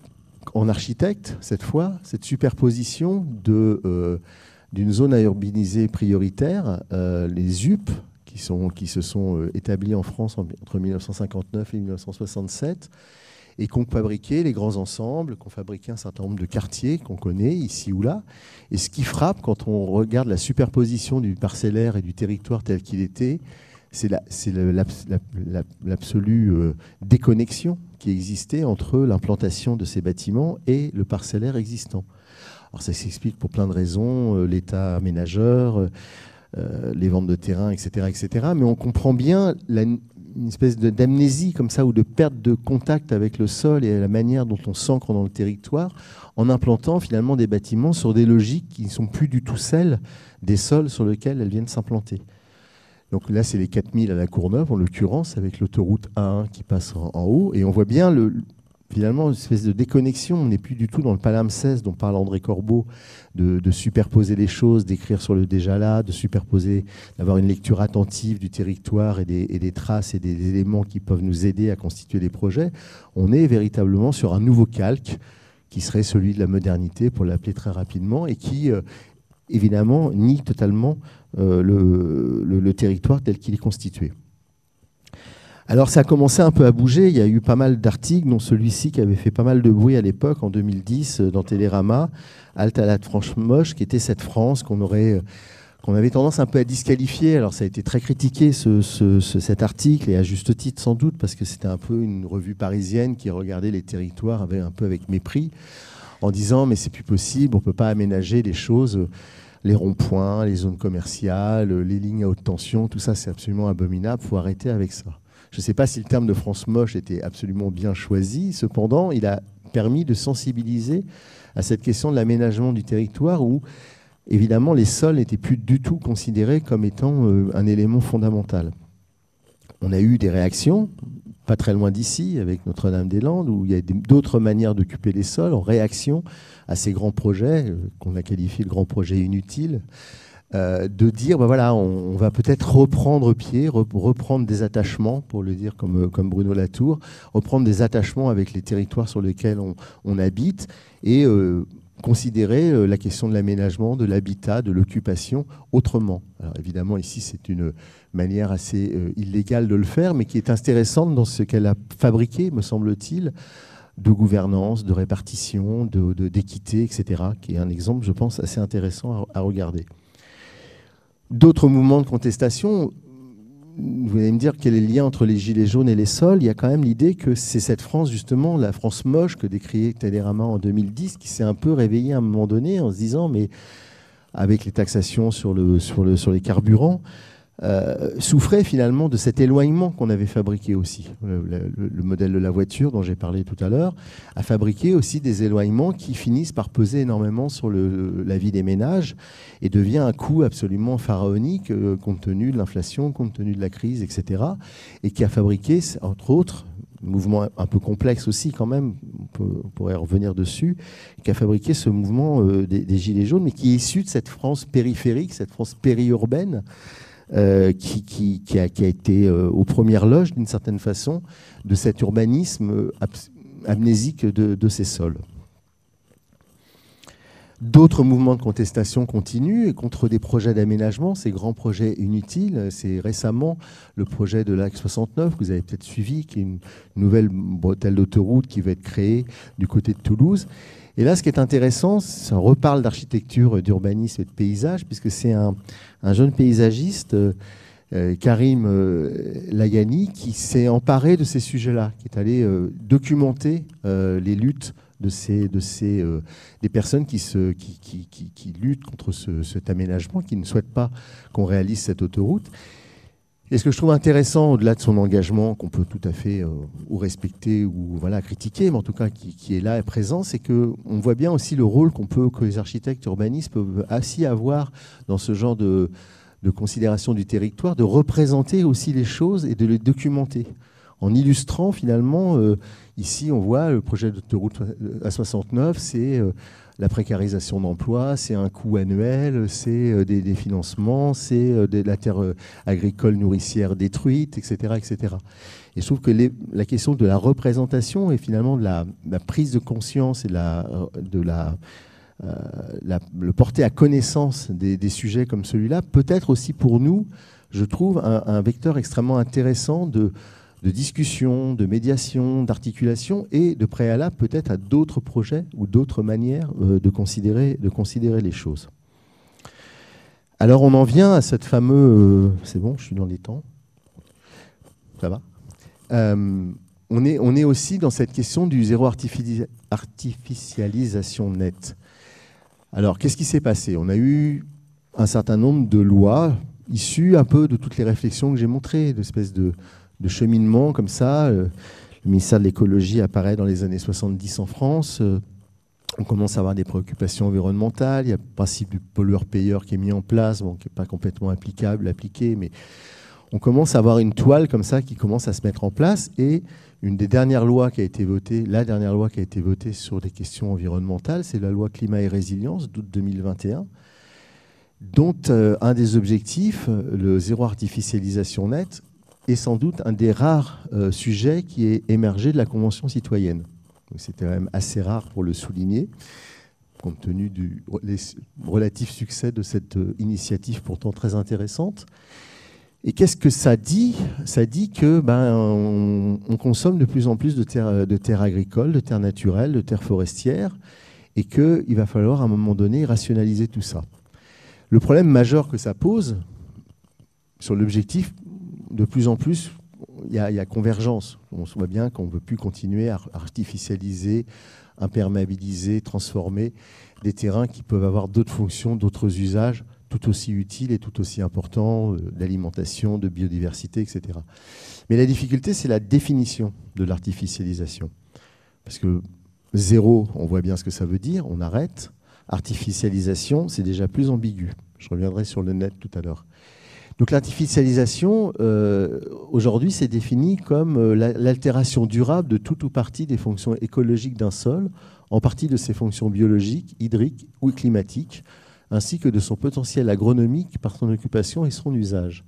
en architecte, cette fois, cette superposition d'une zone à urbaniser prioritaire, les ZUP, qui se sont établis en France entre 1959 et 1967, et qu'ont fabriqué les grands ensembles, qu'ont fabriqué un certain nombre de quartiers qu'on connaît ici ou là. Et ce qui frappe quand on regarde la superposition du parcellaire et du territoire tel qu'il était, c'est l'absolue déconnexion qui existait entre l'implantation de ces bâtiments et le parcellaire existant. Alors ça s'explique pour plein de raisons, l'état aménageur, les ventes de terrain, etc., etc. Mais on comprend bien une espèce d'amnésie comme ça, ou de perte de contact avec le sol et la manière dont on s'ancre dans le territoire, en implantant finalement des bâtiments sur des logiques qui ne sont plus du tout celles des sols sur lesquels elles viennent s'implanter. Donc là, c'est les 4000 à la Courneuve, en l'occurrence, avec l'autoroute A1 qui passe en haut. Et on voit bien finalement une espèce de déconnexion. On n'est plus du tout dans le palimpseste dont parle André Corbeau, de superposer les choses, d'écrire sur le déjà là, de superposer, d'avoir une lecture attentive du territoire et des traces et des éléments qui peuvent nous aider à constituer des projets. On est véritablement sur un nouveau calque qui serait celui de la modernité, pour l'appeler très rapidement, et qui, évidemment, nie totalement le territoire tel qu'il est constitué. Alors ça a commencé un peu à bouger, il y a eu pas mal d'articles, dont celui-ci qui avait fait pas mal de bruit à l'époque, en 2010, dans Télérama, Halte à la Franche-Moche, qui était cette France qu'on avait tendance un peu à disqualifier. Alors ça a été très critiqué, cet article, et à juste titre sans doute, parce que c'était un peu une revue parisienne qui regardait les territoires un peu avec mépris, en disant mais c'est plus possible, on ne peut pas aménager les choses, les ronds-points, les zones commerciales, les lignes à haute tension, tout ça c'est absolument abominable, il faut arrêter avec ça. Je ne sais pas si le terme de France moche était absolument bien choisi, cependant il a permis de sensibiliser à cette question de l'aménagement du territoire, où évidemment les sols n'étaient plus du tout considérés comme étant un élément fondamental. On a eu des réactions, pas très loin d'ici, avec Notre-Dame-des-Landes, où il y a d'autres manières d'occuper les sols en réaction à ces grands projets, qu'on a qualifiés de grands projets inutiles, de dire, ben voilà, on va peut-être reprendre pied, reprendre des attachements, pour le dire comme Bruno Latour, reprendre des attachements avec les territoires sur lesquels on habite, et considérer la question de l'aménagement, de l'habitat, de l'occupation autrement. Alors évidemment, ici, c'est une manière assez illégale de le faire, mais qui est intéressante dans ce qu'elle a fabriqué, me semble-t-il, de gouvernance, de répartition, d'équité, etc., qui est un exemple, je pense, assez intéressant à regarder. D'autres mouvements de contestation, vous allez me dire quel est le lien entre les gilets jaunes et les sols. Il y a quand même l'idée que c'est cette France, justement, la France moche que décrivait Télérama en 2010, qui s'est un peu réveillée à un moment donné en se disant, mais avec les taxations sur les carburants, souffrait finalement de cet éloignement qu'on avait fabriqué aussi. Le modèle de la voiture dont j'ai parlé tout à l'heure a fabriqué aussi des éloignements qui finissent par peser énormément sur la vie des ménages et devient un coût absolument pharaonique compte tenu de l'inflation, compte tenu de la crise, etc. Et qui a fabriqué, entre autres, mouvement un peu complexe aussi quand même, on pourrait revenir dessus, qui a fabriqué ce mouvement des Gilets jaunes, mais qui est issu de cette France périphérique, cette France périurbaine, qui a été aux premières loges, d'une certaine façon, de cet urbanisme amnésique de ces sols. D'autres mouvements de contestation continuent et contre des projets d'aménagement, ces grands projets inutiles. C'est récemment le projet de l'Axe 69, que vous avez peut-être suivi, qui est une nouvelle bretelle d'autoroute qui va être créée du côté de Toulouse. Et là, ce qui est intéressant, ça reparle d'architecture, d'urbanisme et de paysage, puisque c'est un jeune paysagiste, Karim Lagani, qui s'est emparé de ces sujets-là, qui est allé documenter les luttes des personnes qui luttent contre cet aménagement, qui ne souhaitent pas qu'on réalise cette autoroute. Et ce que je trouve intéressant, au-delà de son engagement, qu'on peut tout à fait ou respecter ou critiquer, mais en tout cas qui est là et présent, c'est qu'on voit bien aussi le rôle que les architectes urbanistes peuvent aussi avoir dans ce genre de considération du territoire, de représenter aussi les choses et de les documenter. En illustrant finalement, ici on voit le projet d'autoroute A69, c'est la précarisation d'emploi, c'est un coût annuel, c'est des financements, c'est de la terre agricole nourricière détruite, etc., etc. Et je trouve que la question de la représentation et finalement de la prise de conscience et le porter à connaissance des sujets comme celui-là peut être aussi pour nous, je trouve, un vecteur extrêmement intéressant de discussion, de médiation, d'articulation et de préalable peut-être à d'autres projets ou d'autres manières de considérer les choses. Alors on en vient à cette fameuse... c'est bon, je suis dans les temps. Ça va. On est aussi dans cette question du zéro artificialisation nette. Alors qu'est-ce qui s'est passé? On a eu un certain nombre de lois issues un peu de toutes les réflexions que j'ai montrées, d'espèces de cheminement comme ça. Le ministère de l'écologie apparaît dans les années 70 en France. On commence à avoir des préoccupations environnementales. Il y a le principe du pollueur-payeur qui est mis en place, qui n'est pas complètement appliqué, mais on commence à avoir une toile comme ça qui commence à se mettre en place. Et une des dernières lois qui a été votée, la dernière loi qui a été votée sur des questions environnementales, c'est la loi climat et résilience d'août 2021, dont un des objectifs, le zéro artificialisation nette, est sans doute un des rares sujets qui est émergé de la Convention citoyenne. C'était quand même assez rare pour le souligner, compte tenu du relatif succès de cette initiative pourtant très intéressante. Et qu'est-ce que ça dit? Ça dit que on consomme de plus en plus de terres agricoles, de terres naturelles, de terres forestières, et qu'il va falloir à un moment donné rationaliser tout ça. Le problème majeur que ça pose sur l'objectif, de plus en plus, il y a convergence. On voit bien qu'on ne veut plus continuer à artificialiser, imperméabiliser, transformer des terrains qui peuvent avoir d'autres fonctions, d'autres usages, tout aussi utiles et tout aussi importants, d'alimentation, de biodiversité, etc. Mais la difficulté, c'est la définition de l'artificialisation. Parce que zéro, on voit bien ce que ça veut dire, on arrête. Artificialisation, c'est déjà plus ambigu. Je reviendrai sur le net tout à l'heure. Donc l'artificialisation, aujourd'hui, c'est défini comme l'altération durable de tout ou partie des fonctions écologiques d'un sol, en partie de ses fonctions biologiques, hydriques ou climatiques, ainsi que de son potentiel agronomique par son occupation et son usage.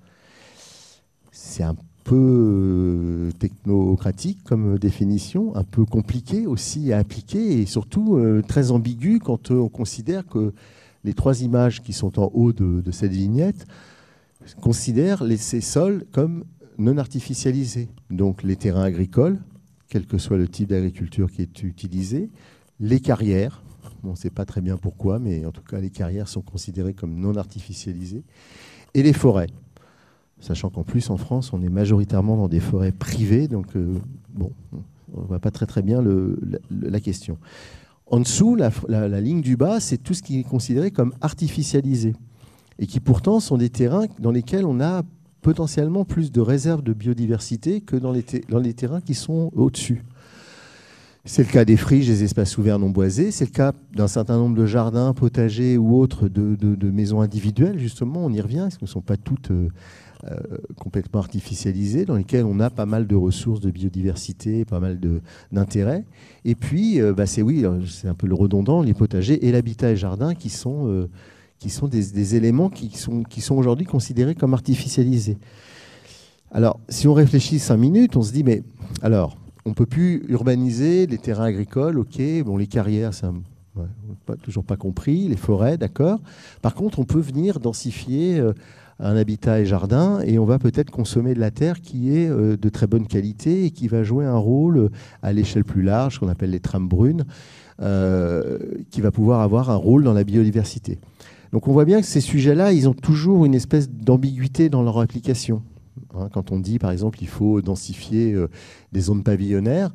C'est un peu technocratique comme définition, un peu compliqué aussi à appliquer et surtout très ambigu quand on considère que les trois images qui sont en haut de cette vignette considèrent ces sols comme non artificialisés. Donc les terrains agricoles, quel que soit le type d'agriculture qui est utilisé, les carrières, on ne sait pas très bien pourquoi, mais en tout cas les carrières sont considérées comme non artificialisées, et les forêts. Sachant qu'en plus en France, on est majoritairement dans des forêts privées, donc on ne voit pas très bien la question. En dessous, la ligne du bas, c'est tout ce qui est considéré comme artificialisé, et qui pourtant sont des terrains dans lesquels on a potentiellement plus de réserves de biodiversité que dans les terrains qui sont au-dessus. C'est le cas des friches, des espaces ouverts non boisés, c'est le cas d'un certain nombre de jardins, potagers ou autres de maisons individuelles, justement, on y revient, parce qu'elles ne sont pas toutes complètement artificialisés, dans lesquels on a pas mal de ressources de biodiversité, pas mal d'intérêts. Et puis, c'est un peu le redondant, les potagers et l'habitat et jardin qui sont des éléments qui sont aujourd'hui considérés comme artificialisés. Alors, si on réfléchit 5 minutes, on se dit, mais alors, on ne peut plus urbaniser les terrains agricoles, ok, bon, les carrières, c'est toujours pas compris, les forêts, d'accord. Par contre, on peut venir densifier un habitat et jardin, et on va peut-être consommer de la terre qui est de très bonne qualité et qui va jouer un rôle à l'échelle plus large, qu'on appelle les trames brunes, qui va pouvoir avoir un rôle dans la biodiversité. Donc on voit bien que ces sujets-là, ils ont toujours une espèce d'ambiguïté dans leur application. Quand on dit, par exemple, qu'il faut densifier des zones pavillonnaires,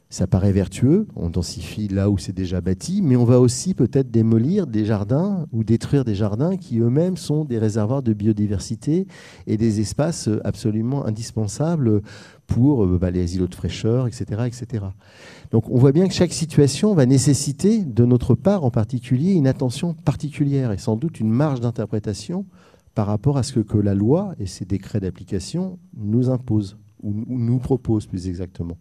ça paraît vertueux, on densifie là où c'est déjà bâti, mais on va aussi peut-être démolir des jardins ou détruire des jardins qui eux-mêmes sont des réservoirs de biodiversité et des espaces absolument indispensables pour les îlots de fraîcheur, etc., etc. Donc on voit bien que chaque situation va nécessiter, de notre part en particulier, une attention particulière et sans doute une marge d'interprétation par rapport à ce que la loi et ses décrets d'application nous imposent, ou nous proposent plus exactement.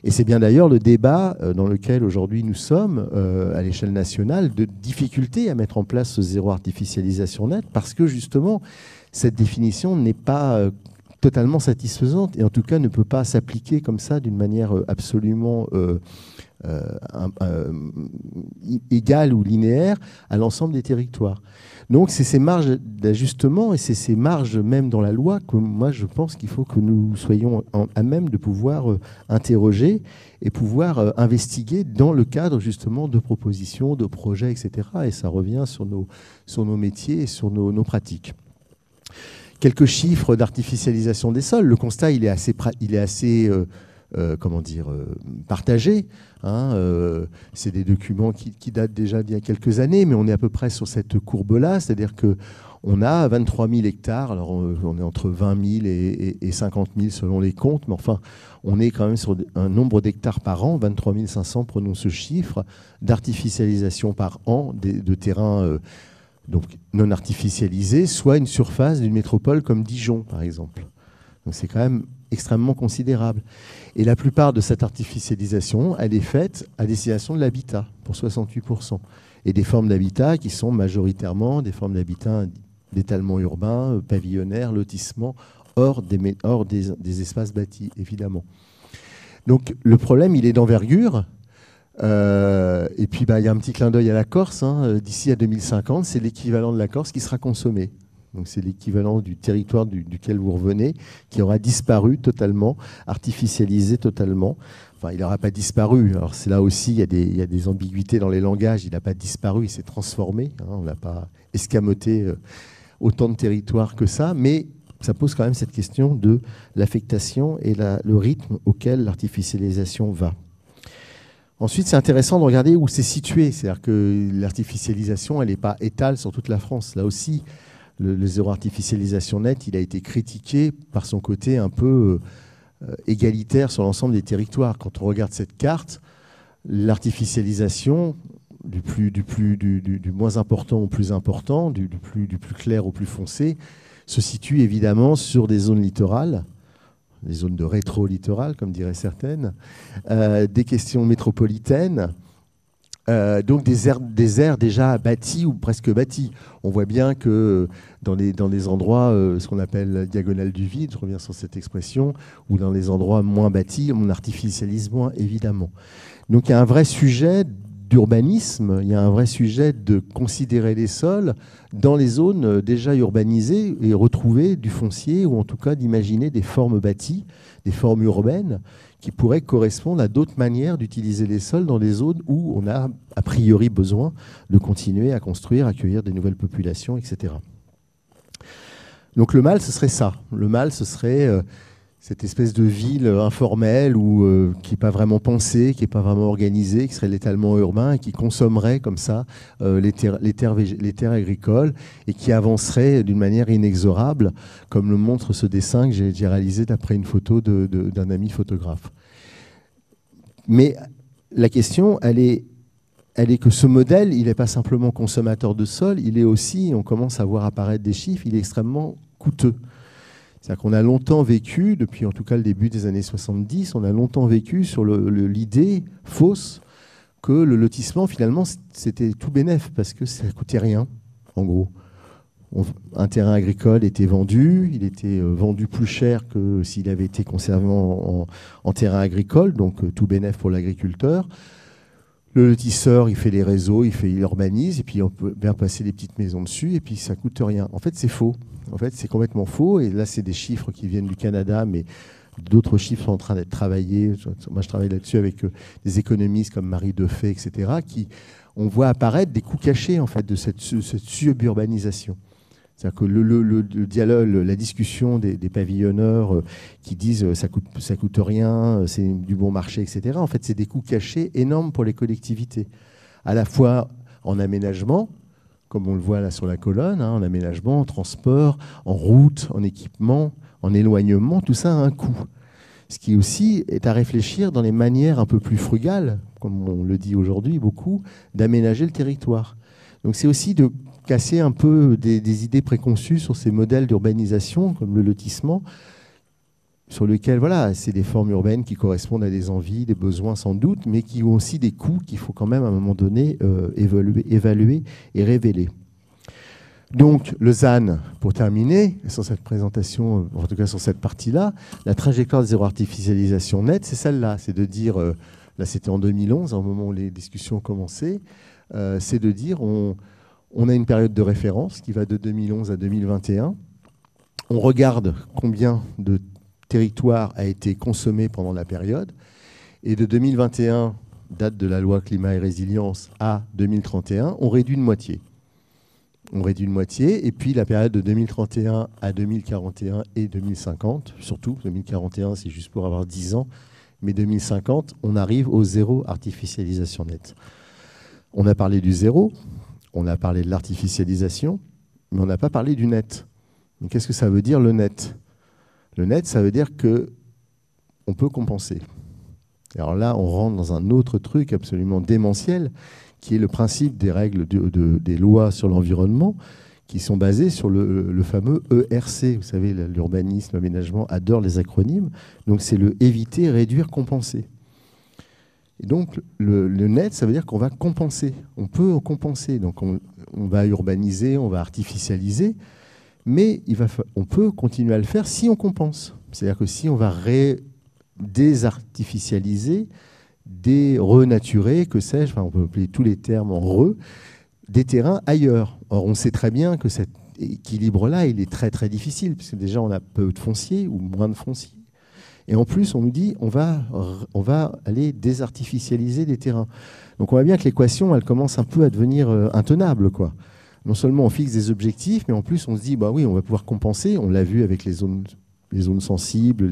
Et c'est bien d'ailleurs le débat dans lequel aujourd'hui nous sommes à l'échelle nationale de difficulté à mettre en place ce zéro artificialisation nette parce que justement cette définition n'est pas totalement satisfaisante et en tout cas ne peut pas s'appliquer comme ça d'une manière absolument égale ou linéaire à l'ensemble des territoires. Donc c'est ces marges d'ajustement et c'est ces marges même dans la loi que moi je pense qu'il faut que nous soyons à même de pouvoir interroger et pouvoir investiguer dans le cadre justement de propositions, de projets, etc. Et ça revient sur nos métiers et sur nos pratiques. Quelques chiffres d'artificialisation des sols. Le constat il est assez partagé. C'est des documents qui datent déjà d'il y a quelques années, mais on est à peu près sur cette courbe-là, c'est-à-dire qu'on a 23 000 hectares, alors on est entre 20 000 et 50 000 selon les comptes, mais enfin, on est quand même sur un nombre d'hectares par an, 23 500, prenons ce chiffre, d'artificialisation par an de terrains donc non artificialisés, soit une surface d'une métropole comme Dijon, par exemple. Donc c'est quand même extrêmement considérable. Et la plupart de cette artificialisation, elle est faite à destination de l'habitat, pour 68%. Et des formes d'habitat qui sont majoritairement des formes d'habitat d'étalement urbain, pavillonnaire, lotissement, hors des espaces bâtis, évidemment. Donc le problème, il est d'envergure. Et puis, il y a un petit clin d'œil à la Corse. D'ici à 2050, c'est l'équivalent de la Corse qui sera consommé. Donc c'est l'équivalent du territoire duquel vous revenez, qui aura disparu totalement, artificialisé totalement. Enfin, il n'aura pas disparu. Alors c'est là aussi, il y a des ambiguïtés dans les langages. Il n'a pas disparu, il s'est transformé. On n'a pas escamoté autant de territoires que ça. Mais ça pose quand même cette question de l'affectation et le rythme auquel l'artificialisation va. Ensuite, c'est intéressant de regarder où c'est situé. C'est-à-dire que l'artificialisation, elle n'est pas étale sur toute la France. Là aussi, le zéro artificialisation net, il a été critiqué par son côté un peu égalitaire sur l'ensemble des territoires. Quand on regarde cette carte, l'artificialisation, du moins important au plus important, du plus clair au plus foncé, se situe évidemment sur des zones littorales, des zones de rétro-littoral, comme diraient certaines, des questions métropolitaines, donc des aires déjà bâties ou presque bâties. On voit bien que dans les endroits, ce qu'on appelle la diagonale du vide, je reviens sur cette expression, ou dans les endroits moins bâtis, on artificialise moins, évidemment. Donc il y a un vrai sujet d'urbanisme, il y a un vrai sujet de considérer les sols dans les zones déjà urbanisées et retrouver du foncier, ou en tout cas d'imaginer des formes bâties, des formes urbaines, qui pourraient correspondre à d'autres manières d'utiliser les sols dans des zones où on a a priori besoin de continuer à construire, accueillir des nouvelles populations, etc. Donc le mal, ce serait ça. Le mal, ce serait cette espèce de ville informelle qui n'est pas vraiment pensée, qui n'est pas vraiment organisée, qui serait l'étalement urbain et qui consommerait comme ça les terres agricoles et qui avancerait d'une manière inexorable, comme le montre ce dessin que j'ai réalisé d'après une photo d'un ami photographe. Mais la question, elle est que ce modèle, il n'est pas simplement consommateur de sol, il est aussi, on commence à voir apparaître des chiffres, il est extrêmement coûteux. C'est-à-dire qu'on a longtemps vécu, depuis en tout cas le début des années 70, on a longtemps vécu sur l'idée fausse que le lotissement, finalement, c'était tout bénef, parce que ça ne coûtait rien, en gros. Un terrain agricole était vendu, il était vendu plus cher que s'il avait été conservé en terrain agricole, donc tout bénef pour l'agriculteur. Le lotisseur, il fait les réseaux, il urbanise, et puis on peut bien passer des petites maisons dessus, et puis ça ne coûte rien. En fait, c'est faux. En fait, c'est complètement faux, et là, c'est des chiffres qui viennent du Canada, mais d'autres chiffres sont en train d'être travaillés. Moi, je travaille là-dessus avec des économistes comme Marie Defay, etc., qui on voit apparaître des coûts cachés en fait, de cette suburbanisation. C'est-à-dire que le dialogue, la discussion des pavillonneurs qui disent ça coûte rien, c'est du bon marché, etc., en fait, c'est des coûts cachés énormes pour les collectivités, à la fois en aménagement, comme on le voit là sur la colonne, en aménagement, en transport, en route, en équipement, en éloignement, tout ça a un coût. Ce qui aussi est à réfléchir dans les manières un peu plus frugales, comme on le dit aujourd'hui beaucoup, d'aménager le territoire. Donc c'est aussi de casser un peu des idées préconçues sur ces modèles d'urbanisation, comme le lotissement, sur lesquels, voilà, c'est des formes urbaines qui correspondent à des envies, des besoins sans doute, mais qui ont aussi des coûts qu'il faut quand même à un moment donné évaluer et révéler. Donc, le ZAN, pour terminer, sur cette présentation, en tout cas sur cette partie-là, la trajectoire de zéro artificialisation nette, c'est celle-là. C'est de dire, là c'était en 2011, au moment où les discussions ont commencé, c'est de dire, on a une période de référence qui va de 2011 à 2021. On regarde combien de territoire a été consommé pendant la période. Et de 2021, date de la loi climat et résilience, à 2031, on réduit de moitié. On réduit de moitié, et puis la période de 2031 à 2041 et 2050, surtout 2041 c'est juste pour avoir 10 ans, mais 2050, on arrive au zéro artificialisation nette. On a parlé du zéro, on a parlé de l'artificialisation, mais on n'a pas parlé du net. Mais qu'est-ce que ça veut dire le net ? Le net, ça veut dire qu'on peut compenser. Alors là, on rentre dans un autre truc absolument démentiel, qui est le principe des règles des lois sur l'environnement, qui sont basées sur le fameux ERC. Vous savez, l'urbanisme, l'aménagement adore les acronymes. Donc c'est le éviter, réduire, compenser. Et donc le net, ça veut dire qu'on va compenser. On peut compenser. Donc on va urbaniser, on va artificialiser, mais on peut continuer à le faire si on compense. C'est-à-dire que si on va désartificialiser, renaturer, que sais-je, enfin, on peut appeler tous les termes en des terrains ailleurs. Or, on sait très bien que cet équilibre-là, il est très très difficile, puisque déjà on a peu de foncier ou moins de foncier. Et en plus, on nous dit on va aller désartificialiser des terrains. Donc on voit bien que l'équation, elle commence un peu à devenir intenable, quoi. Non seulement on fixe des objectifs, mais en plus on se dit bah oui, on va pouvoir compenser. On l'a vu avec les zones sensibles,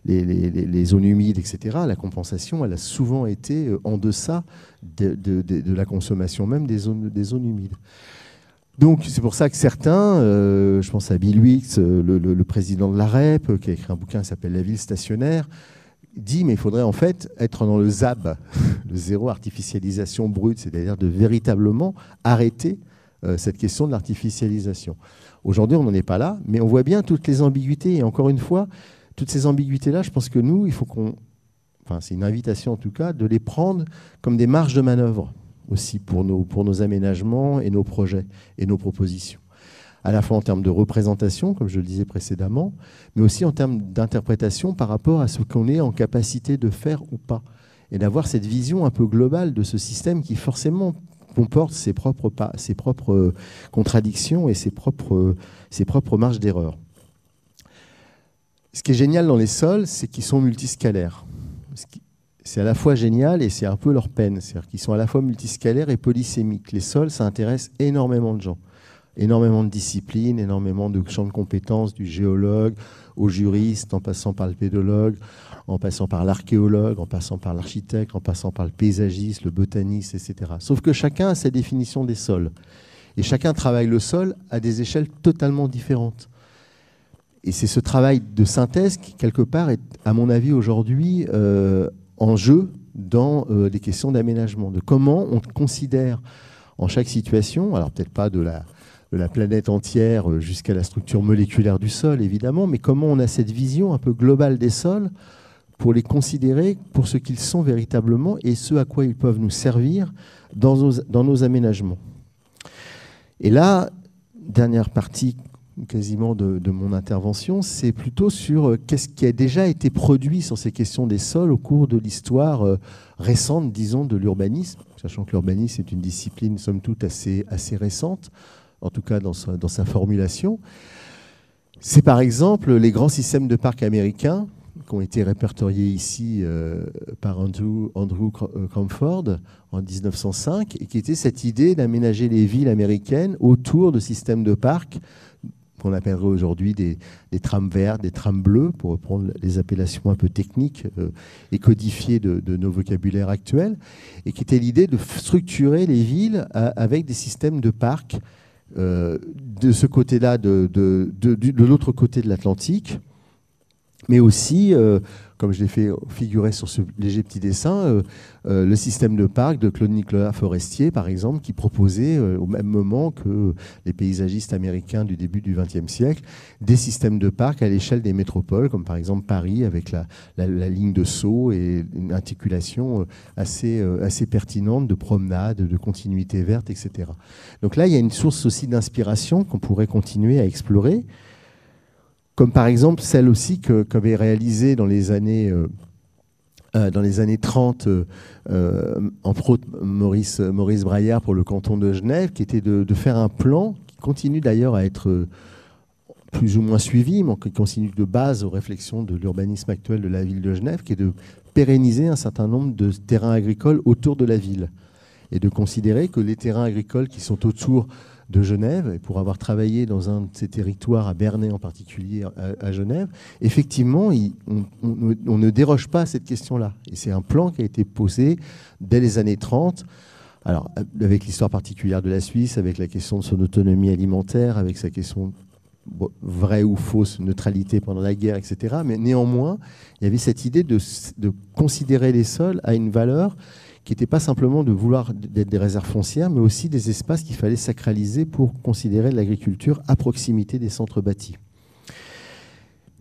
les zones humides, etc. La compensation, elle a souvent été en deçà de la consommation même des zones humides. Donc c'est pour ça que certains, je pense à Bill Wicks, le président de l'AREP, qui a écrit un bouquin qui s'appelle La ville stationnaire, dit mais il faudrait en fait être dans le ZAB, le zéro artificialisation brute, c'est-à-dire de véritablement arrêter cette question de l'artificialisation. Aujourd'hui, on n'en est pas là, mais on voit bien toutes les ambiguïtés. Et encore une fois, toutes ces ambiguïtés-là, je pense que nous, il faut c'est une invitation en tout cas, de les prendre comme des marges de manœuvre aussi pour nos aménagements et nos projets et nos propositions. À la fois en termes de représentation, comme je le disais précédemment, mais aussi en termes d'interprétation par rapport à ce qu'on est en capacité de faire ou pas. Et d'avoir cette vision un peu globale de ce système qui forcément comporte ses propres contradictions et ses propres marges d'erreur. Ce qui est génial dans les sols, c'est qu'ils sont multiscalaires. C'est à la fois génial et c'est un peu leur peine. C'est-à-dire qu'ils sont à la fois multiscalaires et polysémiques. Les sols, ça intéresse énormément de gens. Énormément de disciplines, énormément de champs de compétences, du géologue au juriste, en passant par le pédologue, en passant par l'archéologue, en passant par l'architecte, en passant par le paysagiste, le botaniste, etc. Sauf que chacun a sa définition des sols. Et chacun travaille le sol à des échelles totalement différentes. Et c'est ce travail de synthèse qui, quelque part, est, à mon avis, aujourd'hui en jeu dans les questions d'aménagement, de comment on considère en chaque situation, alors peut-être pas de la planète entière jusqu'à la structure moléculaire du sol, évidemment, mais comment on a cette vision un peu globale des sols pour les considérer pour ce qu'ils sont véritablement et ce à quoi ils peuvent nous servir dans nos aménagements. Et là, dernière partie quasiment de mon intervention, c'est plutôt sur qu'est-ce qui a déjà été produit sur ces questions des sols au cours de l'histoire récente, disons, de l'urbanisme, sachant que l'urbanisme est une discipline, somme toute, assez récente, en tout cas dans sa formulation. C'est par exemple les grands systèmes de parcs américains qui ont été répertoriés ici par Andrew Cromford en 1905, et qui était cette idée d'aménager les villes américaines autour de systèmes de parcs qu'on appellerait aujourd'hui des trams verts, des trams bleus, pour reprendre les appellations un peu techniques et codifiées de nos vocabulaires actuels, et qui était l'idée de structurer les villes avec des systèmes de parcs de ce côté-là, de l'autre côté de l'Atlantique, mais aussi, comme je l'ai fait figurer sur ce léger petit dessin, le système de parc de Claude-Nicolas Forestier, par exemple, qui proposait, au même moment que les paysagistes américains du début du XXe siècle, des systèmes de parc à l'échelle des métropoles, comme par exemple Paris, avec la ligne de Sceaux et une articulation assez pertinente de promenades, de continuité verte, etc. Donc là, il y a une source aussi d'inspiration qu'on pourrait continuer à explorer, comme par exemple celle aussi qu'avait réalisée dans les années 30, entre autres Maurice Braillard pour le canton de Genève, qui était de faire un plan qui continue d'ailleurs à être plus ou moins suivi, mais qui continue de base aux réflexions de l'urbanisme actuel de la ville de Genève, qui est de pérenniser un certain nombre de terrains agricoles autour de la ville, et de considérer que les terrains agricoles qui sont autour de Genève, et pour avoir travaillé dans un de ces territoires, à Bernay en particulier, à Genève, effectivement, on ne déroge pas à cette question-là. Et c'est un plan qui a été posé dès les années 30, alors avec l'histoire particulière de la Suisse, avec la question de son autonomie alimentaire, avec sa question vraie ou fausse neutralité pendant la guerre, etc. Mais néanmoins, il y avait cette idée de considérer les sols à une valeur qui n'était pas simplement de vouloir d'être des réserves foncières, mais aussi des espaces qu'il fallait sacraliser pour considérer l'agriculture à proximité des centres bâtis.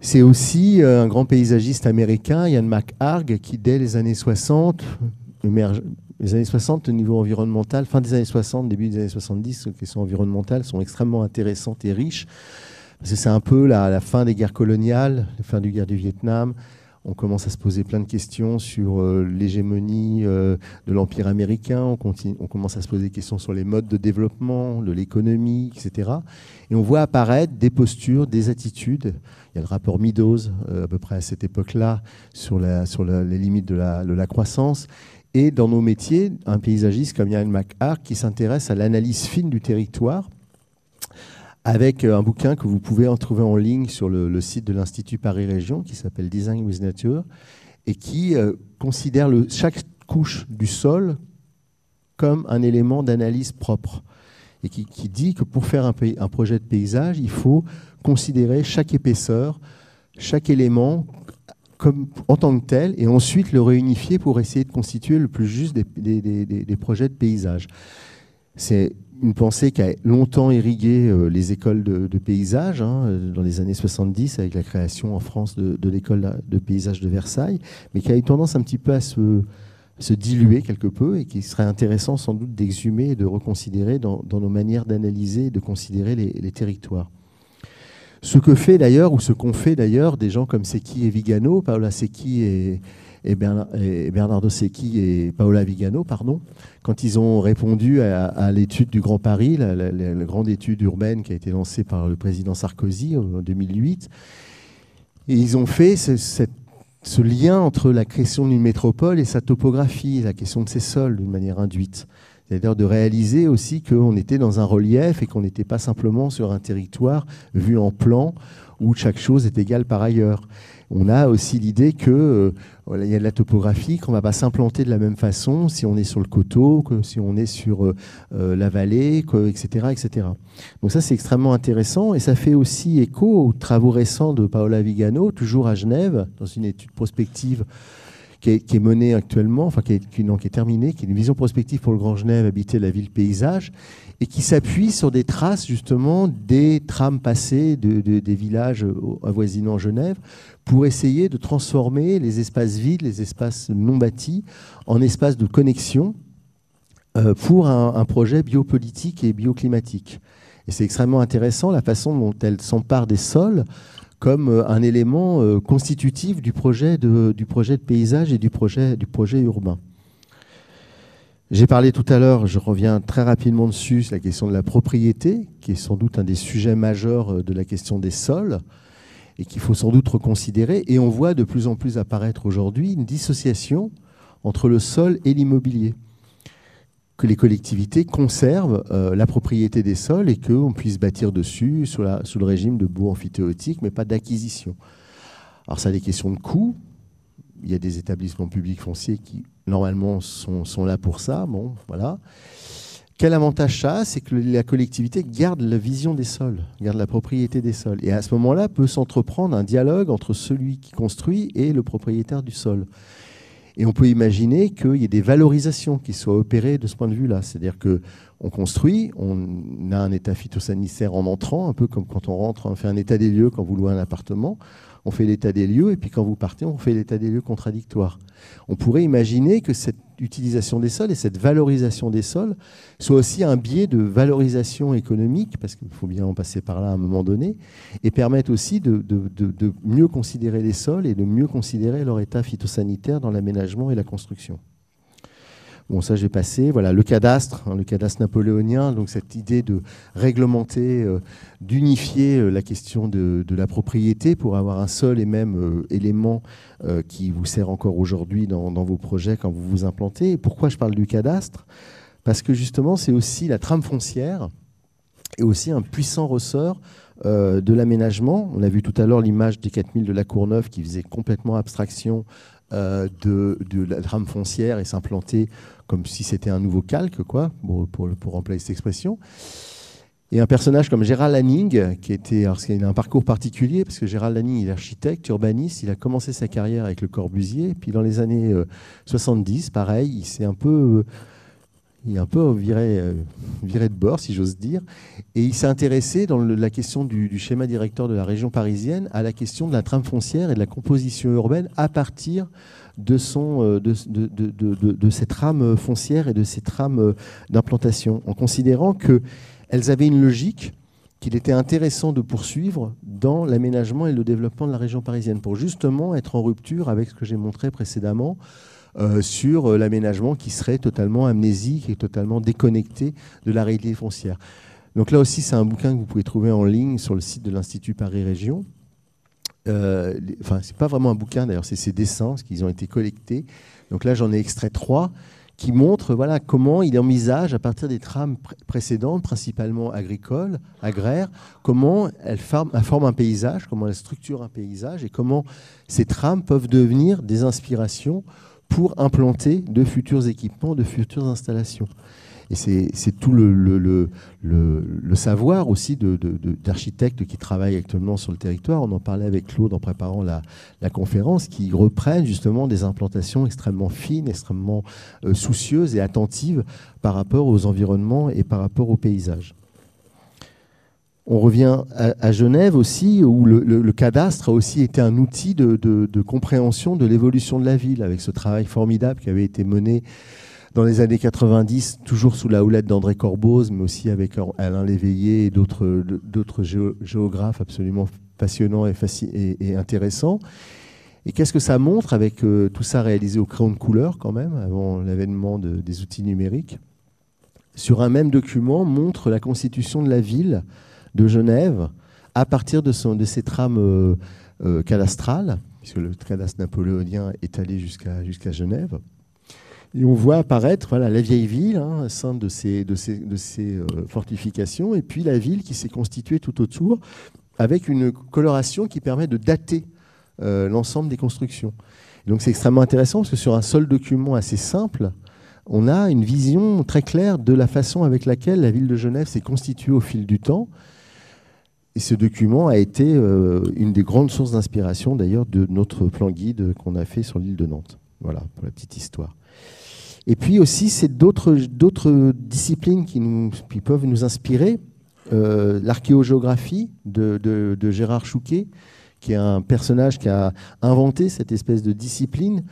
C'est aussi un grand paysagiste américain, Ian McHarg, qui dès les années 60, les années 60 au niveau environnemental, fin des années 60, début des années 70, les questions environnementales sont extrêmement intéressantes et riches, parce que c'est un peu la fin des guerres coloniales, la fin de la guerre du Vietnam. On commence à se poser plein de questions sur l'hégémonie de l'Empire américain. On commence à se poser des questions sur les modes de développement, de l'économie, etc. Et on voit apparaître des postures, des attitudes. Il y a le rapport Meadows, à peu près à cette époque-là, sur les limites de la croissance. Et dans nos métiers, un paysagiste comme Ian McHarg qui s'intéresse à l'analyse fine du territoire, avec un bouquin que vous pouvez en trouver en ligne sur le site de l'Institut Paris Région, qui s'appelle Design with Nature, et qui considère chaque couche du sol comme un élément d'analyse propre, et qui dit que pour faire un projet de paysage, il faut considérer chaque épaisseur, chaque élément comme, en tant que tel, et ensuite le réunifier pour essayer de constituer le plus juste des projets de paysage. C'est une pensée qui a longtemps irrigué les écoles de paysage, dans les années 70, avec la création en France de l'école de paysage de Versailles, mais qui a eu tendance un petit peu à se diluer quelque peu, et qui serait intéressant sans doute d'exhumer et de reconsidérer dans nos manières d'analyser et de considérer les territoires. Ce que fait d'ailleurs, ou ce qu'ont fait d'ailleurs des gens comme Secchi et Vigano, Paola Secchi et Bernardo Secchi et Paola Vigano, pardon, quand ils ont répondu à l'étude du Grand Paris, la grande étude urbaine qui a été lancée par le président Sarkozy en 2008. Et ils ont fait ce lien entre la question d'une métropole et sa topographie, la question de ses sols d'une manière induite. C'est-à-dire de réaliser aussi qu'on était dans un relief et qu'on n'était pas simplement sur un territoire vu en plan où chaque chose est égale par ailleurs. On a aussi l'idée qu'il y a de la topographie, qu'on ne va pas s'implanter de la même façon si on est sur le coteau, que si on est sur la vallée, etc., etc. Donc ça, c'est extrêmement intéressant, et ça fait aussi écho aux travaux récents de Paola Vigano, toujours à Genève, dans une étude prospective qui est menée actuellement, enfin qui est terminée, qui est une vision prospective pour le Grand Genève, habiter la ville paysage, et qui s'appuie sur des traces justement des trams passés des villages avoisinant Genève, pour essayer de transformer les espaces vides, les espaces non bâtis, en espaces de connexion pour un projet biopolitique et bioclimatique. Et c'est extrêmement intéressant la façon dont elle s'empare des sols comme un élément constitutif du projet de paysage et du projet urbain. J'ai parlé tout à l'heure, je reviens très rapidement dessus, c'est la question de la propriété, qui est sans doute un des sujets majeurs de la question des sols, et qu'il faut sans doute reconsidérer. Et on voit de plus en plus apparaître aujourd'hui une dissociation entre le sol et l'immobilier. Que les collectivités conservent la propriété des sols et qu'on puisse bâtir dessus sous le régime de baux amphithéotiques, mais pas d'acquisition. Alors ça a des questions de coûts. Il y a des établissements publics fonciers qui, normalement, sont là pour ça. Bon, voilà. Quel avantage ça a? C'est que la collectivité garde la vision des sols, garde la propriété des sols. Et à ce moment-là, peut s'entreprendre un dialogue entre celui qui construit et le propriétaire du sol. Et on peut imaginer qu'il y ait des valorisations qui soient opérées de ce point de vue-là. C'est-à-dire qu'on construit, on a un état phytosanitaire en entrant, un peu comme quand on rentre, on fait un état des lieux quand vous louez un appartement. On fait l'état des lieux, et puis quand vous partez, on fait l'état des lieux contradictoire. On pourrait imaginer que cette utilisation des sols et cette valorisation des sols soit aussi un biais de valorisation économique, parce qu'il faut bien en passer par là à un moment donné, et permettre aussi de mieux considérer les sols et de mieux considérer leur état phytosanitaire dans l'aménagement et la construction. Bon, ça j'ai passé. Voilà, le cadastre napoléonien, donc cette idée de réglementer, d'unifier la question de la propriété pour avoir un seul et même élément qui vous sert encore aujourd'hui dans vos projets quand vous vous implantez. Et pourquoi je parle du cadastre? Parce que justement, c'est aussi la trame foncière et aussi un puissant ressort de l'aménagement. On a vu tout à l'heure l'image des 4000 de la Courneuve qui faisait complètement abstraction de la trame foncière et s'implanter comme si c'était un nouveau calque, quoi, pour employer cette expression. Et un personnage comme Gérald Hanning, il a un parcours particulier, parce que Gérald Hanning, il est architecte, urbaniste, il a commencé sa carrière avec Le Corbusier, puis dans les années 70, pareil, il est un peu viré de bord, si j'ose dire, et il s'est intéressé dans la question du schéma directeur de la région parisienne à la question de la trame foncière et de la composition urbaine à partir de ces trames foncières et de ces trames d'implantation, en considérant qu'elles avaient une logique qu'il était intéressant de poursuivre dans l'aménagement et le développement de la région parisienne, pour justement être en rupture avec ce que j'ai montré précédemment, sur l'aménagement qui serait totalement amnésique et totalement déconnecté de la réalité foncière. Donc là aussi, c'est un bouquin que vous pouvez trouver en ligne sur le site de l'Institut Paris Région. Enfin, c'est pas vraiment un bouquin d'ailleurs, c'est ses dessins, parce qu'ils ont été collectés. Donc là, j'en ai extrait 3 qui montrent voilà, comment il envisage, à partir des trames précédentes, principalement agricoles, agraires, comment elles forment un paysage, comment elles structurent un paysage et comment ces trames peuvent devenir des inspirations pour implanter de futurs équipements, de futures installations. Et c'est tout le savoir aussi d'architectes qui travaillent actuellement sur le territoire. On en parlait avec Claude en préparant la conférence, qui reprennent justement des implantations extrêmement fines, extrêmement soucieuses et attentives par rapport aux environnements et par rapport aux paysages. On revient à Genève aussi, où le cadastre a aussi été un outil de compréhension de l'évolution de la ville, avec ce travail formidable qui avait été mené dans les années 90, toujours sous la houlette d'André Corboz, mais aussi avec Alain Léveillé et d'autres géographes absolument passionnants et intéressants. Et qu'est-ce que ça montre avec tout ça réalisé au crayon de couleur quand même, avant l'avènement des outils numériques? Sur un même document, montre la constitution de la ville de Genève à partir de ces trames cadastrales, puisque le cadastre napoléonien est allé jusqu'à Genève. Et on voit apparaître voilà, la vieille ville, hein, sein de ces fortifications, et puis la ville qui s'est constituée tout autour, avec une coloration qui permet de dater l'ensemble des constructions. Et donc c'est extrêmement intéressant, parce que sur un seul document assez simple, on a une vision très claire de la façon avec laquelle la ville de Genève s'est constituée au fil du temps. Et ce document a été une des grandes sources d'inspiration, d'ailleurs, de notre plan guide qu'on a fait sur l'île de Nantes. Voilà, pour la petite histoire. Et puis aussi, c'est d'autres disciplines qui peuvent nous inspirer. L'archéogéographie de Gérard Chouquet, qui est un personnage qui a inventé cette espèce de discipline.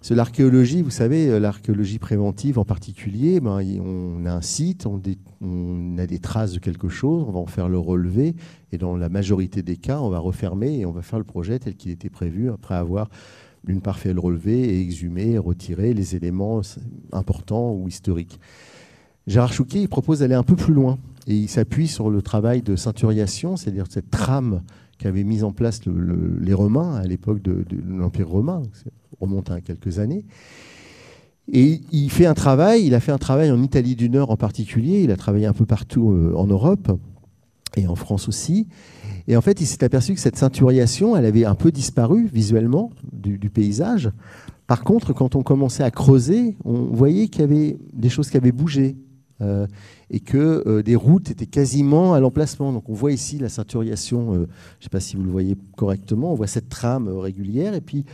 L'archéologie, vous savez, l'archéologie préventive en particulier, on a un site, on a des traces de quelque chose, on va en faire le relevé, et dans la majorité des cas, on va refermer et on va faire le projet tel qu'il était prévu, après avoir d'une part fait le relevé et exhumé, retiré les éléments importants ou historiques. Gérard Chouquet, il propose d'aller un peu plus loin, et il s'appuie sur le travail de ceinturiation, c'est-à-dire cette trame qu'avaient mise en place les Romains à l'époque de l'Empire romain, ça remonte à quelques années. Et il a fait un travail en Italie du Nord en particulier, il a travaillé un peu partout en Europe et en France aussi. Et en fait, il s'est aperçu que cette ceinturiation, elle avait un peu disparu visuellement du paysage. Par contre, quand on commençait à creuser, on voyait qu'il y avait des choses qui avaient bougé. Et que des routes étaient quasiment à l'emplacement. Donc on voit ici la ceinturiation, je ne sais pas si vous le voyez correctement, on voit cette trame régulière, et puis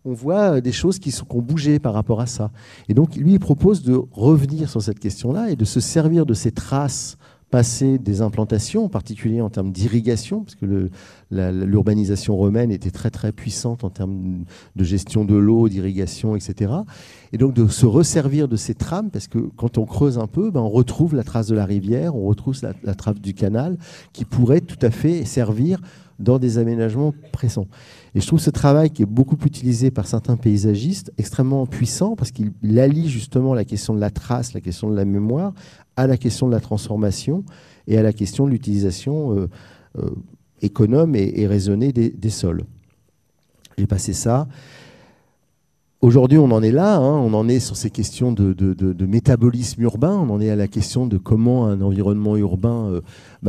on voit des choses qui ont bougé par rapport à ça. Et donc lui, il propose de revenir sur cette question-là et de se servir de ces traces passées des implantations, en particulier en termes d'irrigation, parce que l'urbanisation romaine était très très puissante en termes de gestion de l'eau, d'irrigation, etc. Et donc de se resservir de ces trames, parce que quand on creuse un peu, on retrouve la trace de la rivière, on retrouve la trace du canal, qui pourrait tout à fait servir dans des aménagements pressants. Et je trouve ce travail qui est beaucoup utilisé par certains paysagistes extrêmement puissant, parce qu'il allie justement la question de la trace, la question de la mémoire, à la question de la transformation et à la question de l'utilisation économe et raisonnée des sols. J'ai passé ça. Aujourd'hui, on en est là, on en est sur ces questions de métabolisme urbain, on en est à la question de comment un environnement urbain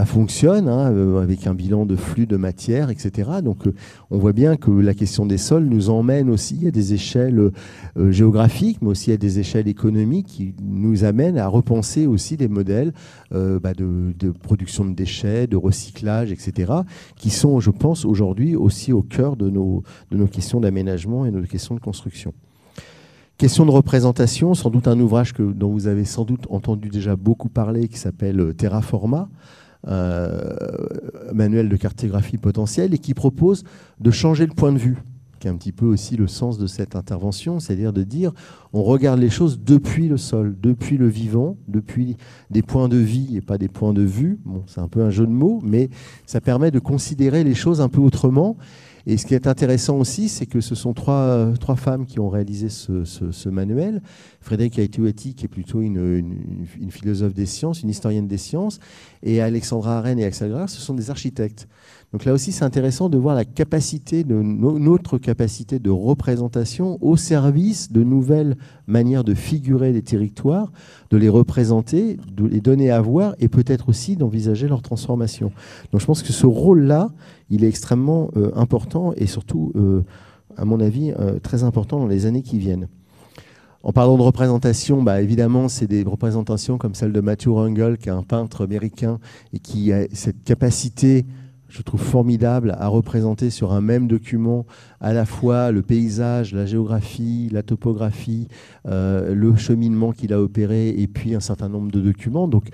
fonctionne, avec un bilan de flux de matière, etc. Donc on voit bien que la question des sols nous emmène aussi à des échelles géographiques, mais aussi à des échelles économiques qui nous amènent à repenser aussi des modèles de production de déchets, de recyclage, etc., qui sont, je pense, aujourd'hui aussi au cœur de nos questions d'aménagement et de nos questions de construction. Question de représentation, sans doute un ouvrage dont vous avez sans doute entendu déjà beaucoup parler, qui s'appelle Terraforma, manuel de cartographie potentielle, et qui propose de changer le point de vue, qui est un petit peu aussi le sens de cette intervention, c'est-à-dire de dire on regarde les choses depuis le sol, depuis le vivant, depuis des points de vie et pas des points de vue. Bon, c'est un peu un jeu de mots, mais ça permet de considérer les choses un peu autrement. Et ce qui est intéressant aussi, c'est que ce sont trois femmes qui ont réalisé ce manuel. Frédéric Aituati, qui est plutôt une philosophe des sciences, une historienne des sciences, et Alexandra Arène et Axel Graer, ce sont des architectes. Donc là aussi, c'est intéressant de voir la capacité notre capacité de représentation au service de nouvelles manières de figurer les territoires, de les représenter, de les donner à voir et peut-être aussi d'envisager leur transformation. Donc je pense que ce rôle-là, il est extrêmement important et surtout, à mon avis, très important dans les années qui viennent. En parlant de représentation, évidemment, c'est des représentations comme celle de Matthew Rangel, qui est un peintre américain et qui a cette capacité, je trouve formidable, à représenter sur un même document à la fois le paysage, la géographie, la topographie, le cheminement qu'il a opéré et puis un certain nombre de documents. Donc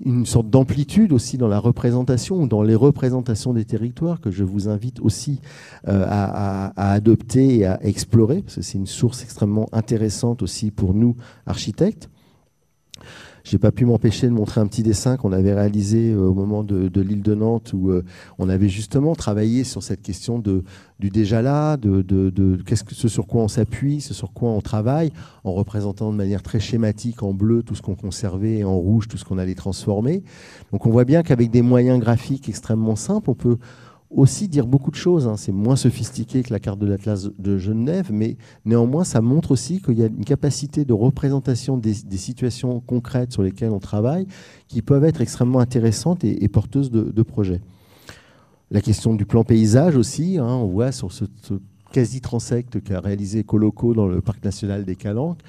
une sorte d'amplitude aussi dans la représentation ou dans les représentations des territoires que je vous invite aussi à adopter et à explorer, parce que c'est une source extrêmement intéressante aussi pour nous, architectes. Je n'ai pas pu m'empêcher de montrer un petit dessin qu'on avait réalisé au moment de l'île de Nantes, où on avait justement travaillé sur cette question du déjà là, ce sur quoi on s'appuie, ce sur quoi on travaille, en représentant de manière très schématique en bleu tout ce qu'on conservait et en rouge tout ce qu'on allait transformer. Donc on voit bien qu'avec des moyens graphiques extrêmement simples, on peut aussi dire beaucoup de choses. C'est moins sophistiqué que la carte de l'Atlas de Genève, mais néanmoins, ça montre aussi qu'il y a une capacité de représentation des situations concrètes sur lesquelles on travaille qui peuvent être extrêmement intéressantes et porteuses de projets. La question du plan paysage aussi, on voit sur ce quasi-transect qu'a réalisé Coloco dans le parc national des Calanques,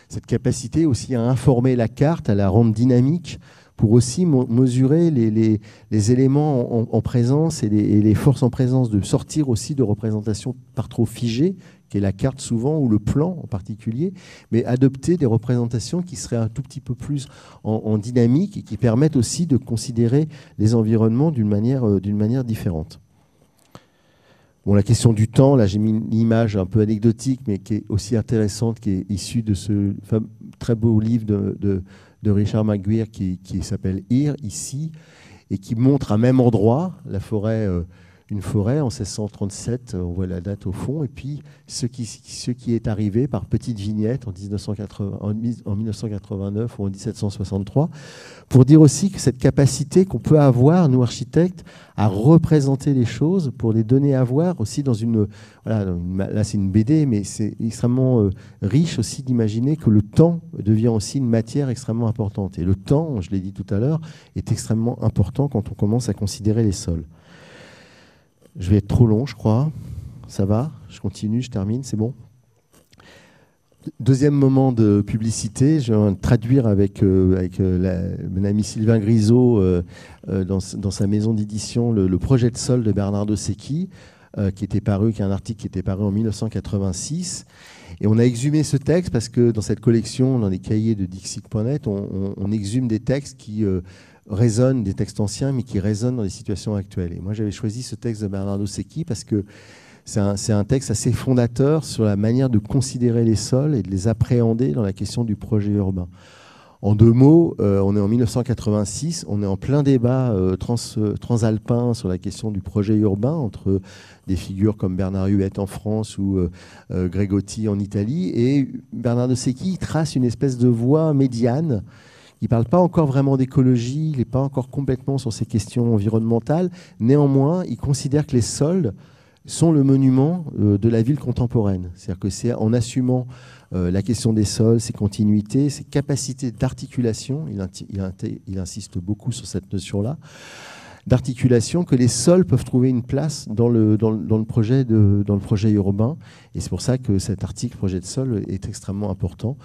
cette capacité aussi à informer la carte, à la rendre dynamique, pour aussi mesurer les éléments en présence et les forces en présence, de sortir aussi de représentations par trop figées, qui est la carte souvent, ou le plan en particulier, mais adopter des représentations qui seraient un tout petit peu plus en dynamique et qui permettent aussi de considérer les environnements d'une manière différente. Bon, la question du temps, là j'ai mis une image un peu anecdotique, mais qui est aussi intéressante, qui est issue de ce très beau livre de Richard McGuire qui s'appelle Here, ici, et qui montre à même endroit la forêt, une forêt en 1637, on voit la date au fond, et puis ce qui est arrivé par petites vignettes en 1989 ou en 1763, pour dire aussi que cette capacité qu'on peut avoir, nous architectes, à représenter les choses, pour les donner à voir aussi dans une... Voilà, là c'est une BD, mais c'est extrêmement riche aussi d'imaginer que le temps devient aussi une matière extrêmement importante. Et le temps, je l'ai dit tout à l'heure, est extrêmement important quand on commence à considérer les sols. Je vais être trop long, je crois. Ça va? Je continue, je termine, c'est bon? Deuxième moment de publicité, je vais traduire avec mon ami Sylvain Grisot dans sa maison d'édition le projet de sol de Bernardo Secchi, qui est un article qui était paru en 1986. Et on a exhumé ce texte parce que dans cette collection, dans les cahiers de Dixit.net, on exhume des textes qui résonnent, des textes anciens, mais qui résonnent dans les situations actuelles. Et moi, j'avais choisi ce texte de Bernardo Secchi parce que c'est un texte assez fondateur sur la manière de considérer les sols et de les appréhender dans la question du projet urbain. En deux mots, on est en 1986, on est en plein débat transalpin sur la question du projet urbain entre des figures comme Bernard Huet en France ou Grégotti en Italie. Et Bernardo Secchi trace une espèce de voie médiane. Il ne parle pas encore vraiment d'écologie, il n'est pas encore complètement sur ces questions environnementales. Néanmoins, il considère que les sols sont le monument de la ville contemporaine. C'est-à-dire que c'est en assumant la question des sols, ses continuités, ses capacités d'articulation, il insiste beaucoup sur cette notion-là, d'articulation, que les sols peuvent trouver une place dans le projet urbain. Et c'est pour ça que cet article projet de sol est extrêmement important.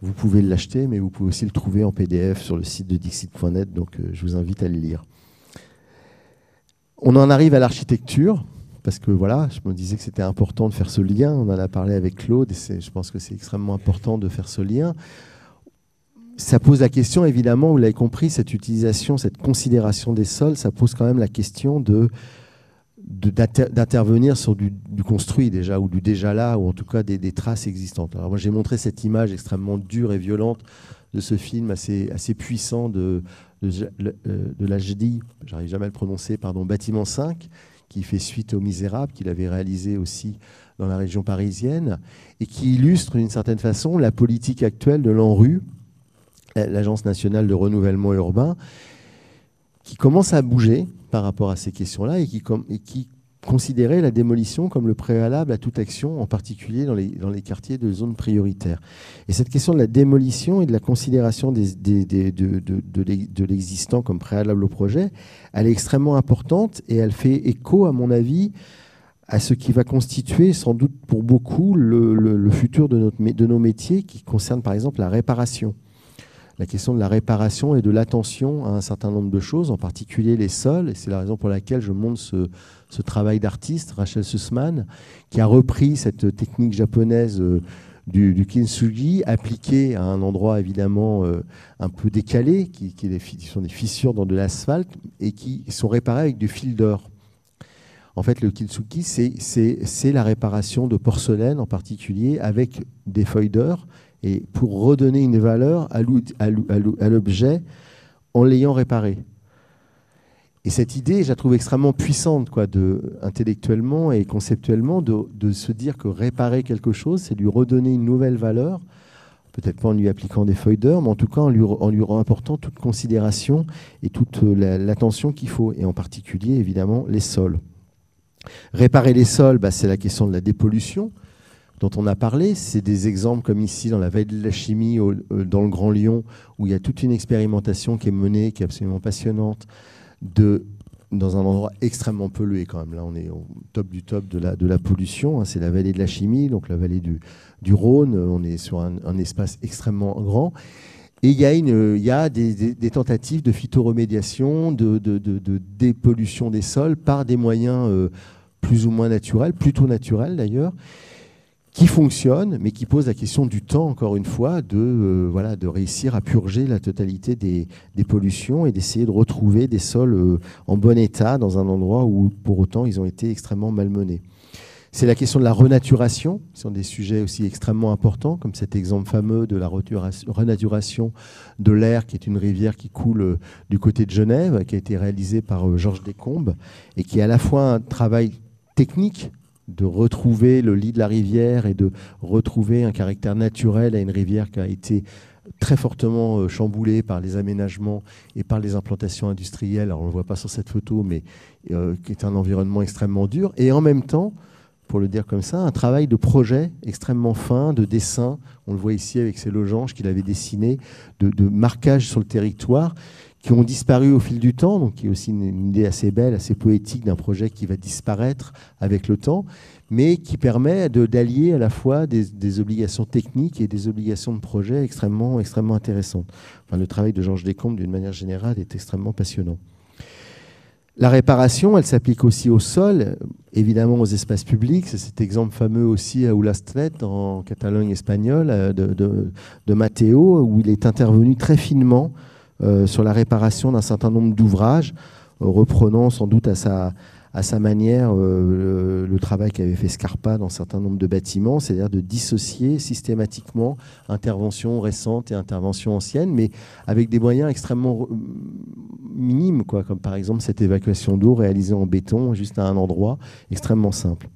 Vous pouvez l'acheter, mais vous pouvez aussi le trouver en PDF sur le site de Dixit.net, donc je vous invite à le lire. On en arrive à l'architecture, parce que voilà, je me disais que c'était important de faire ce lien. On en a parlé avec Claude, et je pense que c'est extrêmement important de faire ce lien. Ça pose la question, évidemment, vous l'avez compris, cette utilisation, cette considération des sols, ça pose quand même la question d'intervenir sur du construit déjà, ou du déjà là, ou en tout cas des traces existantes. Alors moi j'ai montré cette image extrêmement dure et violente de ce film assez puissant de l'Hd, j'arrive jamais à le prononcer, pardon, Bâtiment 5, qui fait suite aux Misérables, qu'il avait réalisé aussi dans la région parisienne, et qui illustre d'une certaine façon la politique actuelle de l'ANRU, l'Agence nationale de renouvellement urbain, qui commence à bouger par rapport à ces questions-là et qui considérait la démolition comme le préalable à toute action, en particulier dans les quartiers de zones prioritaires. Et cette question de la démolition et de la considération de l'existant comme préalable au projet, elle est extrêmement importante et elle fait écho, à mon avis, à ce qui va constituer sans doute pour beaucoup le futur de nos métiers, qui concerne par exemple la réparation. La question de la réparation et de l'attention à un certain nombre de choses, en particulier les sols. Et c'est la raison pour laquelle je montre ce travail d'artiste, Rachel Sussman, qui a repris cette technique japonaise du kintsugi, appliquée à un endroit évidemment un peu décalé, qui sont des fissures dans de l'asphalte, et qui sont réparées avec du fil d'or. En fait, le kintsugi, c'est la réparation de porcelaine en particulier, avec des feuilles d'or, et pour redonner une valeur à l'objet en l'ayant réparé. Et cette idée, je la trouve extrêmement puissante, intellectuellement et conceptuellement, de se dire que réparer quelque chose, c'est lui redonner une nouvelle valeur, peut-être pas en lui appliquant des feuilles d'or, mais en tout cas en lui apportant toute considération et toute l'attention qu'il faut, et en particulier, évidemment, les sols. Réparer les sols, c'est la question de la dépollution, dont on a parlé. C'est des exemples comme ici dans la vallée de la Chimie, dans le Grand Lyon, où il y a toute une expérimentation qui est menée, qui est absolument passionnante, dans un endroit extrêmement pollué quand même. Là, on est au top du top de la pollution. C'est la vallée de la Chimie, donc la vallée du Rhône. On est sur un espace extrêmement grand. Et il y a des tentatives de phytoremédiation, de dépollution des sols par des moyens plus ou moins naturels, plutôt naturels d'ailleurs, qui fonctionnent, mais qui posent la question du temps, encore une fois, de réussir à purger la totalité des pollutions et d'essayer de retrouver des sols en bon état dans un endroit où, pour autant, ils ont été extrêmement malmenés. C'est la question de la renaturation, ce sont des sujets aussi extrêmement importants, comme cet exemple fameux de la renaturation de l'Aire, qui est une rivière qui coule du côté de Genève, qui a été réalisée par Georges Descombes, et qui est à la fois un travail technique, de retrouver le lit de la rivière et de retrouver un caractère naturel à une rivière qui a été très fortement chamboulée par les aménagements et par les implantations industrielles. Alors on ne le voit pas sur cette photo, mais qui est un environnement extrêmement dur. Et en même temps, pour le dire comme ça, un travail de projet extrêmement fin, de dessin. On le voit ici avec ces losanges qu'il avait dessinés, de marquage sur le territoire, qui ont disparu au fil du temps, donc qui est aussi une idée assez belle, assez poétique d'un projet qui va disparaître avec le temps, mais qui permet d'allier à la fois des obligations techniques et des obligations de projet extrêmement intéressantes. Enfin, le travail de Georges Descombes, d'une manière générale, est extrêmement passionnant. La réparation, elle s'applique aussi au sol, évidemment aux espaces publics. C'est cet exemple fameux aussi à Ulastret, en Catalogne espagnole, de Matteo, où il est intervenu très finement sur la réparation d'un certain nombre d'ouvrages, reprenant sans doute à sa manière le travail qu'avait fait Scarpa dans un certain nombre de bâtiments, c'est-à-dire de dissocier systématiquement interventions récentes et interventions anciennes, mais avec des moyens extrêmement minimes, quoi, comme par exemple cette évacuation d'eau réalisée en béton, juste à un endroit extrêmement simple.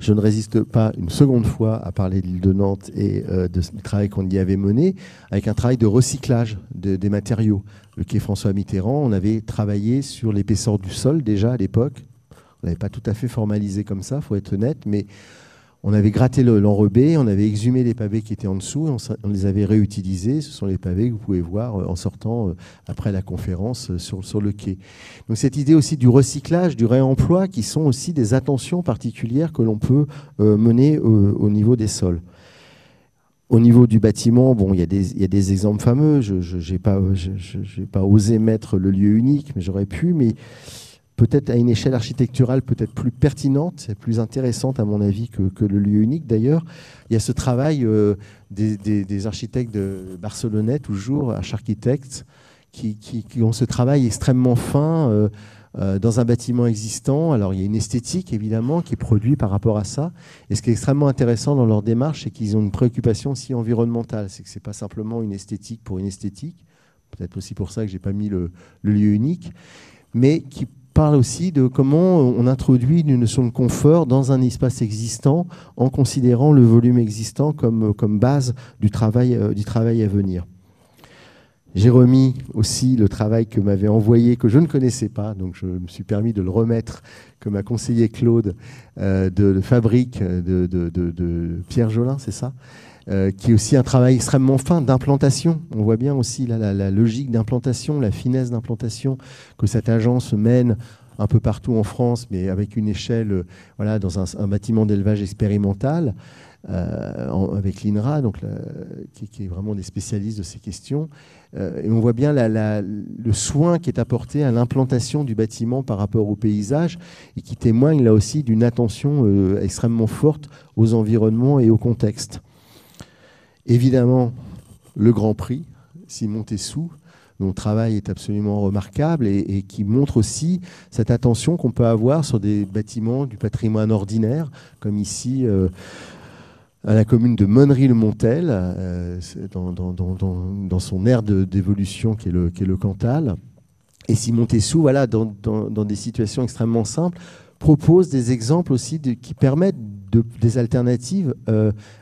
Je ne résiste pas une seconde fois à parler de l'île de Nantes et du travail qu'on y avait mené, avec un travail de recyclage des matériaux. Le quai François Mitterrand, on avait travaillé sur l'épaisseur du sol déjà à l'époque. On n'avait pas tout à fait formalisé comme ça, il faut être honnête, mais on avait gratté l'enrobé, on avait exhumé les pavés qui étaient en dessous, et on les avait réutilisés. Ce sont les pavés que vous pouvez voir en sortant après la conférence sur le quai. Donc cette idée aussi du recyclage, du réemploi, qui sont aussi des attentions particulières que l'on peut mener au niveau des sols. Au niveau du bâtiment, bon, il y a des exemples fameux. Je n'ai pas osé mettre le lieu unique, mais j'aurais pu, mais peut-être à une échelle architecturale peut-être plus pertinente, plus intéressante à mon avis que le lieu unique d'ailleurs. Il y a ce travail des architectes de barcelonais, toujours, architectes, qui ont ce travail extrêmement fin dans un bâtiment existant. Alors il y a une esthétique évidemment qui est produite par rapport à ça. Et ce qui est extrêmement intéressant dans leur démarche, c'est qu'ils ont une préoccupation aussi environnementale. C'est que ce n'est pas simplement une esthétique pour une esthétique. Peut-être aussi pour ça que je n'ai pas mis le lieu unique. Mais qui parle aussi de comment on introduit une notion de confort dans un espace existant en considérant le volume existant comme base du travail à venir. J'ai remis aussi le travail que m'avait envoyé, que je ne connaissais pas, donc je me suis permis de le remettre, que m'a conseillé Claude, de Fabrique de Pierre Jolin, c'est ça, qui est aussi un travail extrêmement fin d'implantation. On voit bien aussi la logique d'implantation, la finesse d'implantation que cette agence mène un peu partout en France, mais avec une échelle, voilà, dans un bâtiment d'élevage expérimental, avec l'INRA, donc qui est vraiment des spécialistes de ces questions. Et on voit bien le soin qui est apporté à l'implantation du bâtiment par rapport au paysage et qui témoigne là aussi d'une attention extrêmement forte aux environnements et au contexte. Évidemment, le Grand Prix, Simon Tessou, dont le travail est absolument remarquable et qui montre aussi cette attention qu'on peut avoir sur des bâtiments du patrimoine ordinaire, comme ici à la commune de Monnery-le-Montel, dans son aire d'évolution qui est le Cantal. Et Simon Tessou, voilà, dans des situations extrêmement simples, propose des exemples aussi qui permettent des alternatives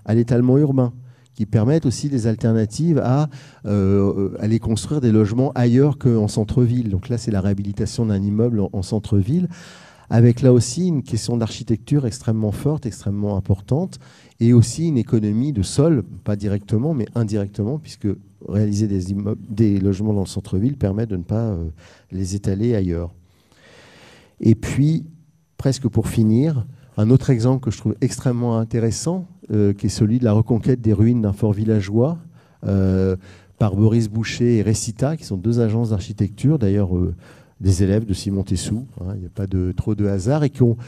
à l'étalement urbain, qui permettent aussi des alternatives à aller construire des logements ailleurs qu'en centre-ville. Donc là, c'est la réhabilitation d'un immeuble en centre-ville, avec là aussi une question d'architecture extrêmement forte, extrêmement importante, et aussi une économie de sol, pas directement, mais indirectement, puisque réaliser des logements dans le centre-ville permet de ne pas les étaler ailleurs. Et puis, presque pour finir, un autre exemple que je trouve extrêmement intéressant, qui est celui de la reconquête des ruines d'un fort villageois, par Boris Boucher et Recita, qui sont 2 agences d'architecture, d'ailleurs des élèves de Simon Tessou, hein, il n'y a pas trop de hasard, et qui ont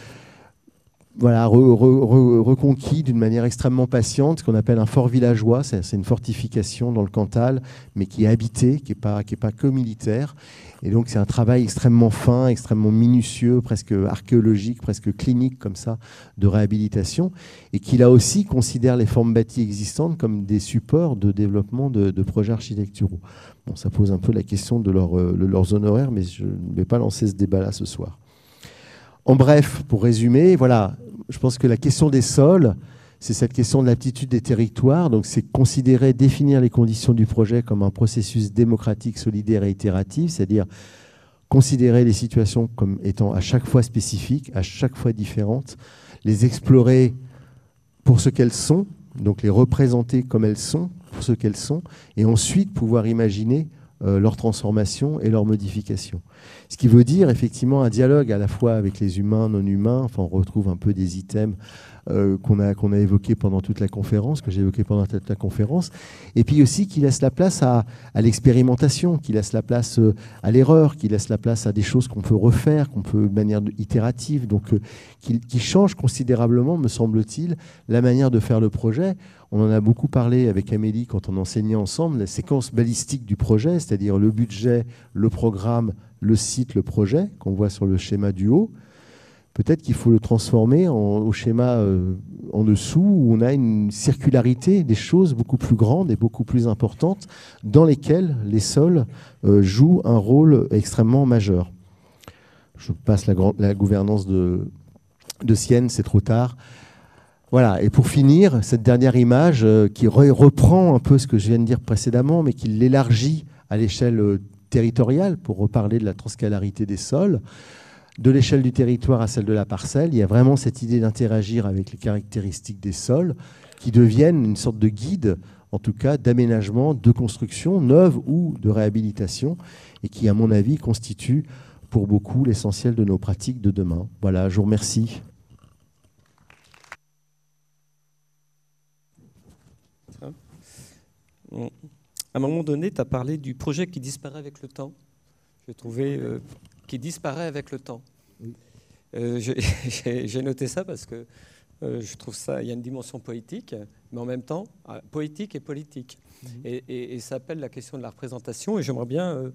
voilà, reconquis d'une manière extrêmement patiente ce qu'on appelle un fort villageois. C'est une fortification dans le Cantal, mais qui est habité, qui n'est pas que militaire. Et donc c'est un travail extrêmement fin, extrêmement minutieux, presque archéologique, presque clinique comme ça, de réhabilitation, et qui là aussi considère les formes bâties existantes comme des supports de développement de projets architecturaux. Bon, ça pose un peu la question de leurs honoraires, mais je ne vais pas lancer ce débat-là ce soir. En bref, pour résumer, voilà, je pense que la question des sols, c'est cette question de l'aptitude des territoires. Donc, c'est considérer, définir les conditions du projet comme un processus démocratique, solidaire et itératif, c'est-à-dire considérer les situations comme étant à chaque fois spécifiques, à chaque fois différentes, les explorer pour ce qu'elles sont, donc les représenter comme elles sont, pour ce qu'elles sont, et ensuite pouvoir imaginer leur transformation et leur modification. Ce qui veut dire effectivement un dialogue à la fois avec les humains, non-humains, enfin on retrouve un peu des items qu'on a évoqués pendant toute la conférence, que j'ai évoqués pendant toute la conférence, et puis aussi qui laisse la place à l'expérimentation, qui laisse la place à l'erreur, qui laisse la place à des choses qu'on peut refaire, qu'on peut de manière itérative, donc qui change considérablement, me semble-t-il, la manière de faire le projet. On en a beaucoup parlé avec Amélie quand on enseignait ensemble, la séquence balistique du projet, c'est-à-dire le budget, le programme, le site, le projet, qu'on voit sur le schéma du haut. Peut-être qu'il faut le transformer au schéma en dessous, où on a une circularité des choses beaucoup plus grandes et beaucoup plus importantes, dans lesquelles les sols jouent un rôle extrêmement majeur. Je passe la gouvernance de Sienne, c'est trop tard. Voilà, et pour finir, cette dernière image qui reprend un peu ce que je viens de dire précédemment, mais qui l'élargit à l'échelle territoriale, pour reparler de la transcalarité des sols, de l'échelle du territoire à celle de la parcelle. Il y a vraiment cette idée d'interagir avec les caractéristiques des sols qui deviennent une sorte de guide, en tout cas d'aménagement, de construction neuve ou de réhabilitation, et qui, à mon avis, constitue pour beaucoup l'essentiel de nos pratiques de demain. Voilà, je vous remercie. À un moment donné, tu as parlé du projet qui disparaît avec le temps. J'ai trouvé qui disparaît avec le temps. Oui. J'ai noté ça parce que je trouve ça, il y a une dimension poétique, mais en même temps, poétique et politique. Et ça appelle la question de la représentation. Et j'aimerais bien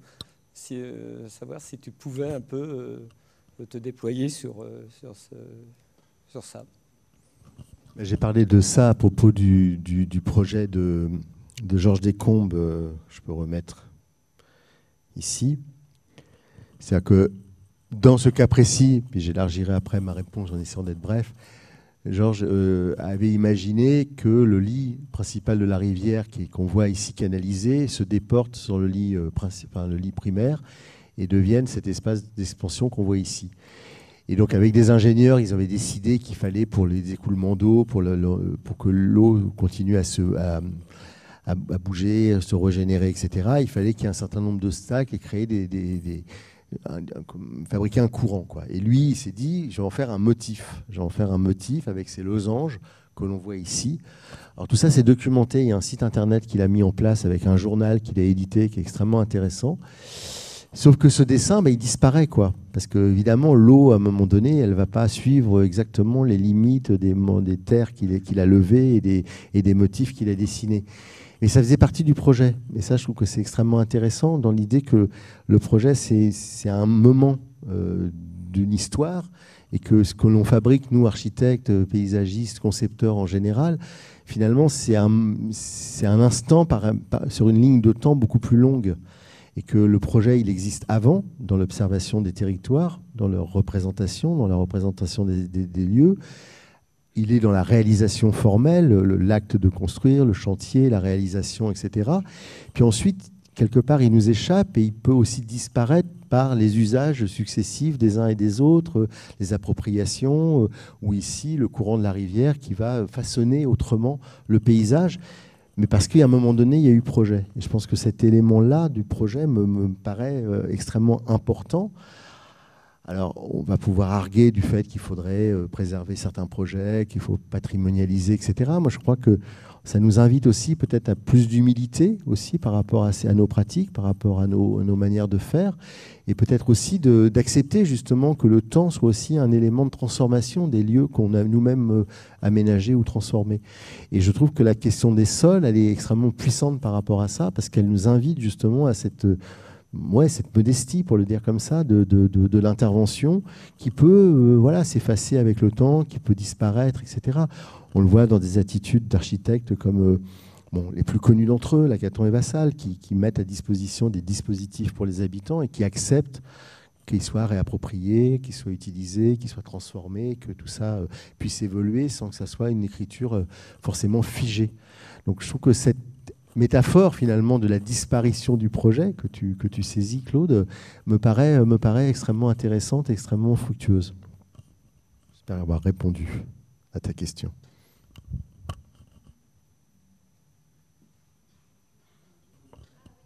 savoir si tu pouvais un peu te déployer sur ça. J'ai parlé de ça à propos du projet de Georges Descombes, je peux remettre ici. C'est-à-dire que dans ce cas précis, puis j'élargirai après ma réponse en essayant d'être bref, Georges avait imaginé que le lit principal de la rivière qu'on voit ici canalisé se déporte sur le lit primaire et devienne cet espace d'expansion qu'on voit ici. Et donc avec des ingénieurs, ils avaient décidé qu'il fallait pour les écoulements d'eau, pour que l'eau continue à bouger, se régénérer, etc., il fallait qu'il y ait un certain nombre de stacks et créer fabriquer un courant, quoi. Et lui, il s'est dit, je vais en faire un motif. Je vais en faire un motif avec ces losanges que l'on voit ici. Alors tout ça, c'est documenté. Il y a un site internet qu'il a mis en place avec un journal qu'il a édité qui est extrêmement intéressant. Sauf que ce dessin, il disparaît, quoi. Parce que évidemment, l'eau, à un moment donné, elle ne va pas suivre exactement les limites des terres qu'il a levées et des motifs qu'il a dessinés. Mais ça faisait partie du projet. Et ça, je trouve que c'est extrêmement intéressant dans l'idée que le projet, c'est un moment d'une histoire et que ce que l'on fabrique, nous, architectes, paysagistes, concepteurs en général, finalement, c'est un instant sur une ligne de temps beaucoup plus longue. Et que le projet, il existe avant, dans l'observation des territoires, dans leur représentation, dans la représentation des lieux. Il est dans la réalisation formelle, l'acte de construire, le chantier, la réalisation, etc. Puis ensuite, quelque part, il nous échappe et il peut aussi disparaître par les usages successifs des uns et des autres, les appropriations, ou ici, le courant de la rivière qui va façonner autrement le paysage. Mais parce qu'à un moment donné, il y a eu projet. Et je pense que cet élément-là du projet me paraît extrêmement important. Alors, on va pouvoir arguer du fait qu'il faudrait préserver certains projets, qu'il faut patrimonialiser, etc. Moi, je crois que ça nous invite aussi peut-être à plus d'humilité aussi par rapport à nos pratiques, par rapport à nos manières de faire, et peut-être aussi d'accepter justement que le temps soit aussi un élément de transformation des lieux qu'on a nous-mêmes aménagés ou transformés. Et je trouve que la question des sols, elle est extrêmement puissante par rapport à ça, parce qu'elle nous invite justement à cette modestie, pour le dire comme ça, de l'intervention qui peut s'effacer avec le temps, qui peut disparaître, etc. On le voit dans des attitudes d'architectes comme les plus connus d'entre eux, Lacaton et Vassal, qui mettent à disposition des dispositifs pour les habitants et qui acceptent qu'ils soient réappropriés, qu'ils soient utilisés, qu'ils soient transformés, que tout ça puisse évoluer sans que ça soit une écriture forcément figée. Donc je trouve que cette métaphore finalement de la disparition du projet que tu saisis, Claude, me paraît extrêmement intéressante et extrêmement fructueuse. J'espère avoir répondu à ta question.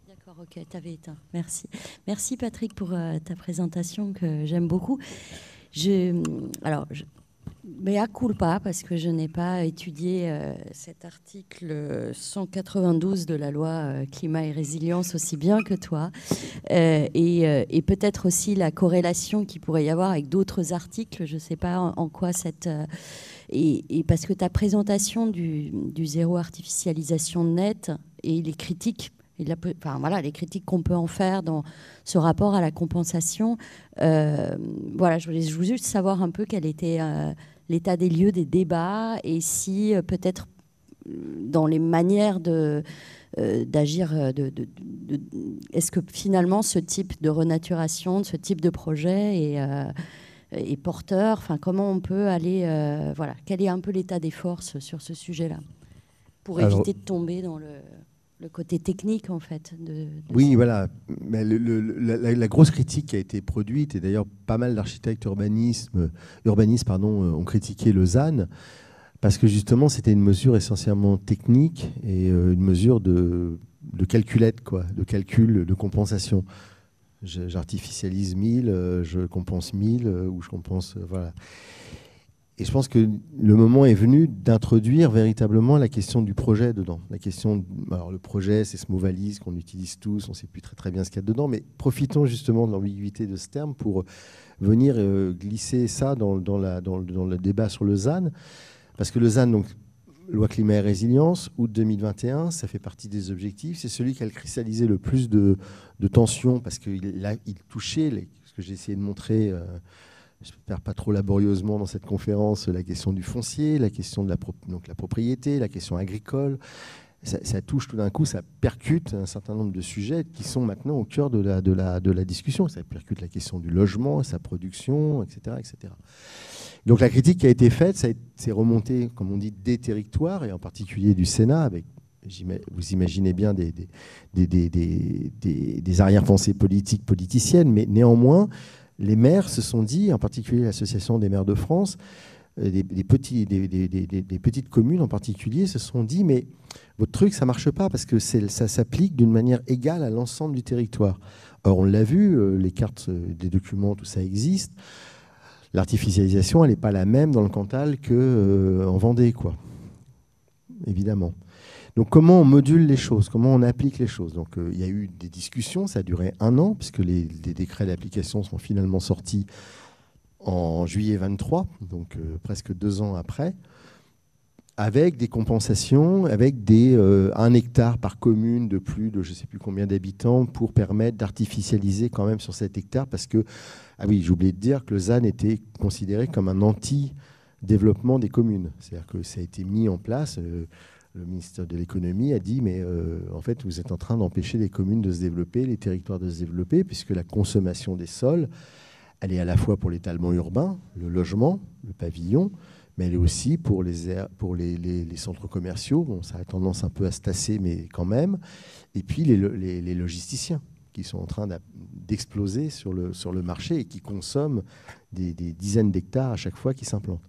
D'accord, ok, t'avais éteint. Merci. Merci Patrick pour ta présentation que j'aime beaucoup. Mais à culpa, parce que je n'ai pas étudié cet article 192 de la loi climat et résilience aussi bien que toi, et peut-être aussi la corrélation qu'il pourrait y avoir avec d'autres articles, je ne sais pas en quoi cette... et parce que ta présentation du zéro artificialisation nette et les critiques, les critiques qu'on peut en faire dans ce rapport à la compensation, je voulais juste savoir un peu quel était l'état des lieux des débats et si peut-être dans les manières d'agir, est-ce que finalement ce type de renaturation, ce type de projet est porteur, enfin comment on peut aller, quel est un peu l'état des forces sur ce sujet-là pour éviter de tomber dans le côté technique, en fait. Oui, voilà. Mais la grosse critique qui a été produite, et d'ailleurs pas mal d'architectes urbanistes ont critiqué le ZAN, parce que justement, c'était une mesure essentiellement technique et une mesure de calculette, quoi, de calcul, de compensation. J'artificialise 1000, je compense 1000, ou je compense... voilà. Et je pense que le moment est venu d'introduire véritablement la question du projet dedans. Alors le projet, c'est ce mot valise qu'on utilise tous, on ne sait plus très bien ce qu'il y a dedans, mais profitons justement de l'ambiguïté de ce terme pour venir glisser ça dans le débat sur le ZAN. Parce que le ZAN, donc, loi climat et résilience, août 2021, ça fait partie des objectifs. C'est celui qui a cristallisé le plus de tensions, parce qu'il touchait, ce que j'ai essayé de montrer... j'espère pas trop laborieusement dans cette conférence, la question du foncier, la question de la propriété, la question agricole. Ça touche tout d'un coup, ça percute un certain nombre de sujets qui sont maintenant au cœur de la discussion. Ça percute la question du logement, sa production, etc., etc. Donc la critique qui a été faite, c'est remonté, comme on dit, des territoires, et en particulier du Sénat, avec, vous imaginez bien, des arrière-pensées politiciennes, mais néanmoins, les maires se sont dit, en particulier l'Association des maires de France, des petites communes en particulier, se sont dit, mais votre truc, ça ne marche pas parce que ça s'applique d'une manière égale à l'ensemble du territoire. Or, on l'a vu, les cartes des documents, tout ça existe. L'artificialisation, elle n'est pas la même dans le Cantal qu'en Vendée, quoi. Évidemment. Donc, comment on module les choses? Comment on applique les choses? Donc, il y a eu des discussions, ça a duré 1 an, puisque les décrets d'application sont finalement sortis en juillet 23, donc presque 2 ans après, avec des compensations, avec 1 hectare par commune de plus de je ne sais plus combien d'habitants pour permettre d'artificialiser quand même sur cet hectare, parce que, ah oui, j'ai oublié de dire que le ZAN était considéré comme un anti-développement des communes. C'est-à-dire que ça a été mis en place... le ministère de l'économie a dit, mais en fait, vous êtes en train d'empêcher les communes de se développer, les territoires de se développer, puisque la consommation des sols, elle est à la fois pour l'étalement urbain, le logement, le pavillon, mais elle est aussi pour les centres commerciaux. Bon, ça a tendance un peu à se tasser, mais quand même. Et puis les logisticiens, qui sont en train d'exploser sur le marché et qui consomment des dizaines d'hectares à chaque fois qu'ils s'implantent.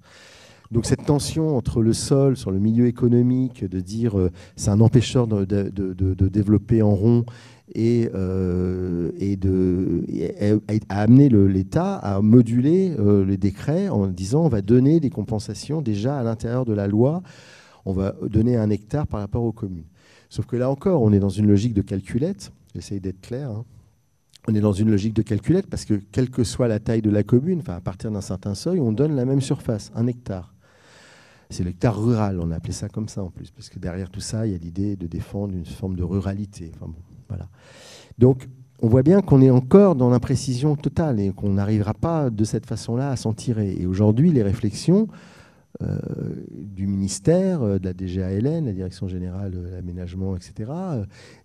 Donc cette tension entre le sol, sur le milieu économique, de dire c'est un empêcheur de développer en rond et à amener l'État à moduler les décrets en disant on va donner des compensations déjà à l'intérieur de la loi, on va donner 1 hectare par rapport aux communes. Sauf que là encore, on est dans une logique de calculette, j'essaye d'être clair, hein. On est dans une logique de calculette parce que quelle que soit la taille de la commune, enfin à partir d'un certain seuil, on donne la même surface, 1 hectare. C'est l'hectare rural, on a appelé ça comme ça en plus, parce que derrière tout ça, il y a l'idée de défendre une forme de ruralité. Enfin bon, voilà. Donc, on voit bien qu'on est encore dans l'imprécision totale et qu'on n'arrivera pas de cette façon-là à s'en tirer. Et aujourd'hui, les réflexions du ministère, de la DGALN, la Direction Générale de l'Aménagement, etc.,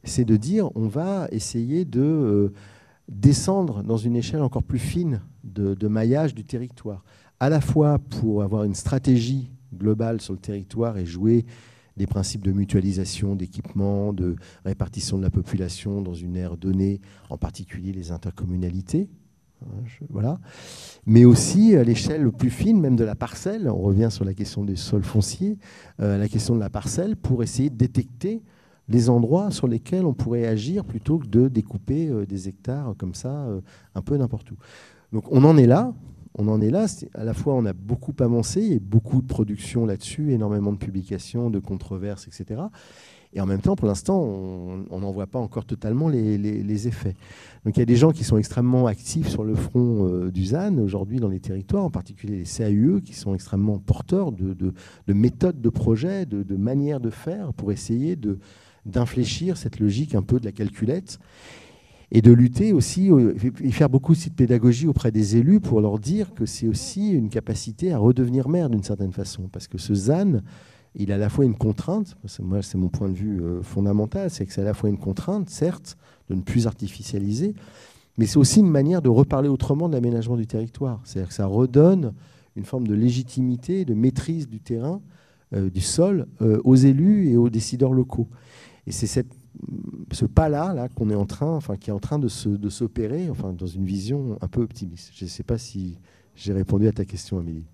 c'est de dire on va essayer de descendre dans une échelle encore plus fine de maillage du territoire, à la fois pour avoir une stratégie globale sur le territoire et jouer des principes de mutualisation, d'équipement, de répartition de la population dans une aire donnée, en particulier les intercommunalités. Voilà. Mais aussi à l'échelle plus fine, même de la parcelle, on revient sur la question des sols fonciers, la question de la parcelle, pour essayer de détecter les endroits sur lesquels on pourrait agir plutôt que de découper des hectares comme ça, un peu n'importe où. Donc on en est là. À la fois, on a beaucoup avancé, il y a beaucoup de production là-dessus, énormément de publications, de controverses, etc. Et en même temps, pour l'instant, on n'en voit pas encore totalement les effets. Donc il y a des gens qui sont extrêmement actifs sur le front du ZAN aujourd'hui dans les territoires, en particulier les CAUE, qui sont extrêmement porteurs de méthodes de projet, de manières de faire pour essayer d'infléchir cette logique un peu de la calculette et de lutter aussi, et faire beaucoup aussi de pédagogie auprès des élus pour leur dire que c'est aussi une capacité à redevenir maire d'une certaine façon. Parce que ce ZAN, il a à la fois une contrainte, moi c'est mon point de vue fondamental, c'est que c'est à la fois une contrainte, certes, de ne plus artificialiser, mais c'est aussi une manière de reparler autrement de l'aménagement du territoire. C'est-à-dire que ça redonne une forme de légitimité, de maîtrise du terrain, du sol, aux élus et aux décideurs locaux. Et c'est ce pas-là qu'on est en train, enfin, qui est en train de s'opérer, enfin, dans une vision un peu optimiste. Je ne sais pas si j'ai répondu à ta question, Amélie.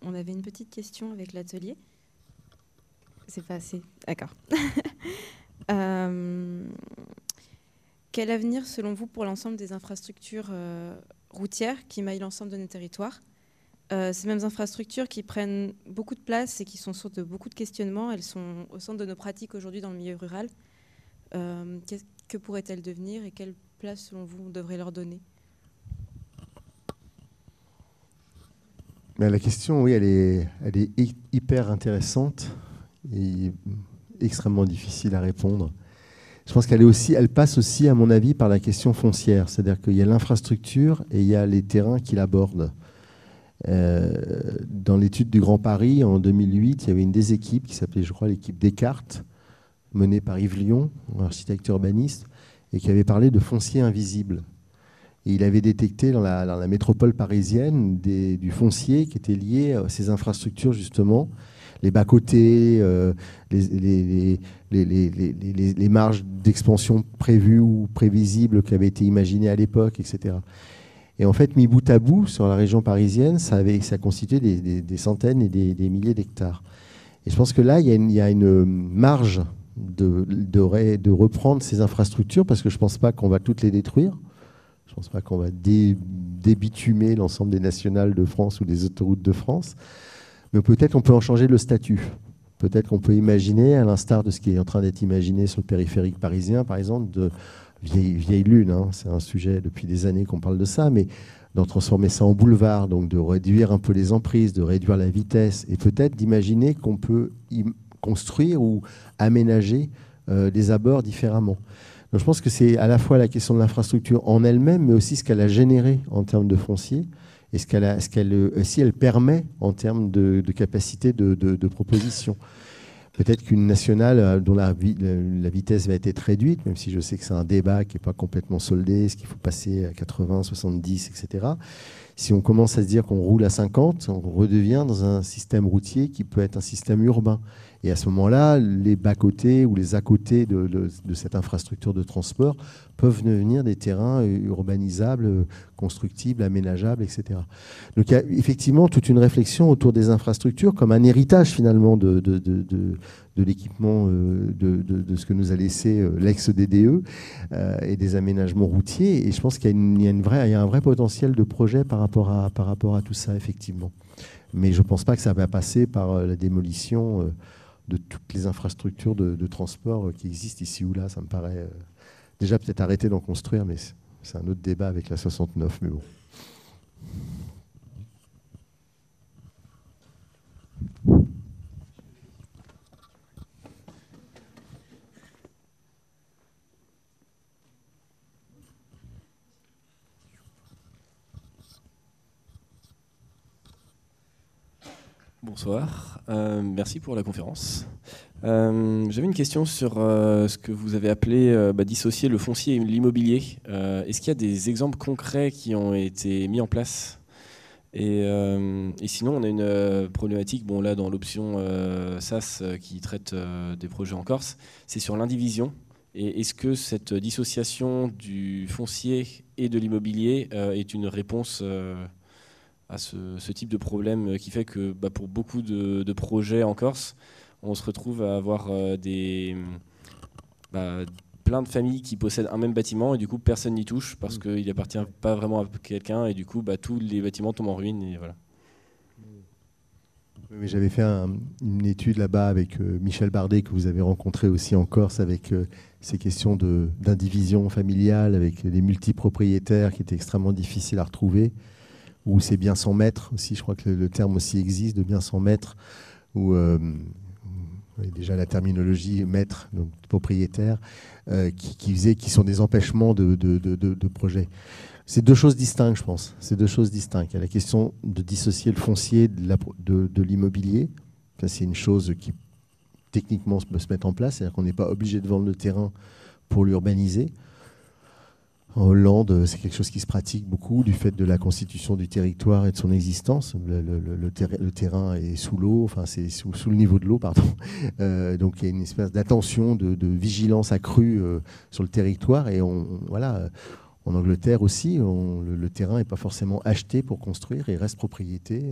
On avait une petite question avec l'atelier. C'est pas assez. D'accord. Quel avenir, selon vous, pour l'ensemble des infrastructures routières qui maillent l'ensemble de nos territoires ? Ces mêmes infrastructures qui prennent beaucoup de place et qui sont source de beaucoup de questionnements, elles sont au centre de nos pratiques aujourd'hui dans le milieu rural. Que pourraient-elles devenir et quelle place, selon vous, on devrait leur donner ? La question, oui, elle est hyper intéressante et extrêmement difficile à répondre. Je pense elle passe aussi, à mon avis, par la question foncière. C'est-à-dire qu'il y a l'infrastructure et il y a les terrains qui l'abordent. Dans l'étude du Grand Paris, en 2008, il y avait une des équipes qui s'appelait, je crois, l'équipe Descartes, menée par Yves Lion, un architecte urbaniste, et qui avait parlé de foncier invisible. Et il avait détecté dans la métropole parisienne du foncier qui était lié à ces infrastructures, justement, les bas-côtés, les marges d'expansion prévues ou prévisibles qui avaient été imaginées à l'époque, etc. Et en fait, mis bout à bout, sur la région parisienne, ça constituait des centaines et des milliers d'hectares. Et je pense que là, il y a une marge de reprendre ces infrastructures, parce que je ne pense pas qu'on va toutes les détruire. Je ne pense pas qu'on va débitumer l'ensemble des nationales de France ou des autoroutes de France. Mais peut-être on peut en changer le statut. Peut-être qu'on peut imaginer, à l'instar de ce qui est en train d'être imaginé sur le périphérique parisien, par exemple, de vieille lune, hein, c'est un sujet depuis des années qu'on parle de ça, mais d'en transformer ça en boulevard, donc de réduire un peu les emprises, de réduire la vitesse, et peut-être d'imaginer qu'on peut construire ou aménager des abords différemment. Donc je pense que c'est à la fois la question de l'infrastructure en elle-même, mais aussi ce qu'elle a généré en termes de foncier et si elle permet en termes de capacité de proposition. Peut-être qu'une nationale dont la vitesse va être réduite, même si je sais que c'est un débat qui n'est pas complètement soldé, est-ce qu'il faut passer à 80, 70, etc. Si on commence à se dire qu'on roule à 50, on redevient dans un système routier qui peut être un système urbain. Et à ce moment-là, les bas-côtés ou les à-côtés de cette infrastructure de transport peuvent devenir des terrains urbanisables, constructibles, aménageables, etc. Donc il y a effectivement toute une réflexion autour des infrastructures comme un héritage finalement de l'équipement de ce que nous a laissé l'ex-DDE et des aménagements routiers. Et je pense qu'il y a un vrai potentiel de projet par rapport à tout ça, effectivement. Mais je ne pense pas que ça va passer par la démolition de toutes les infrastructures de transport qui existent ici ou là. Ça me paraît déjà peut-être arrêter d'en construire, mais c'est un autre débat avec la 69. Mais bon. Bonsoir, merci pour la conférence. J'avais une question sur ce que vous avez appelé dissocier le foncier et l'immobilier. Est-ce qu'il y a des exemples concrets qui ont été mis en place ? Et sinon, on a une problématique, bon là dans l'option SAS qui traite des projets en Corse, c'est sur l'indivision. Et est-ce que cette dissociation du foncier et de l'immobilier est une réponse à ce type de problème qui fait que pour beaucoup de projets en Corse, on se retrouve à avoir plein de familles qui possèdent un même bâtiment et du coup personne n'y touche parce qu'il n'appartient pas vraiment à quelqu'un et du coup tous les bâtiments tombent en ruine et voilà. Oui, j'avais fait une étude là-bas avec Michel Bardet que vous avez rencontré aussi en Corse avec ces questions d'indivision familiale avec des multipropriétaires qui étaient extrêmement difficiles à retrouver, où c'est bien sans maître aussi, je crois que le terme aussi existe de bien sans maître, où déjà la terminologie maître, donc propriétaire, qui sont des empêchements de projets. C'est deux choses distinctes, je pense. C'est deux choses distinctes. Il y a la question de dissocier le foncier de l'immobilier. Ça, c'est une chose qui, techniquement, peut se mettre en place. C'est-à-dire qu'on n'est pas obligé de vendre le terrain pour l'urbaniser. En Hollande, c'est quelque chose qui se pratique beaucoup du fait de la constitution du territoire et de son existence. Le terrain est sous l'eau, enfin c'est sous le niveau de l'eau, pardon. Donc il y a une espèce d'attention, de vigilance accrue sur le territoire. Et voilà, en Angleterre aussi, le terrain n'est pas forcément acheté pour construire, il reste propriété,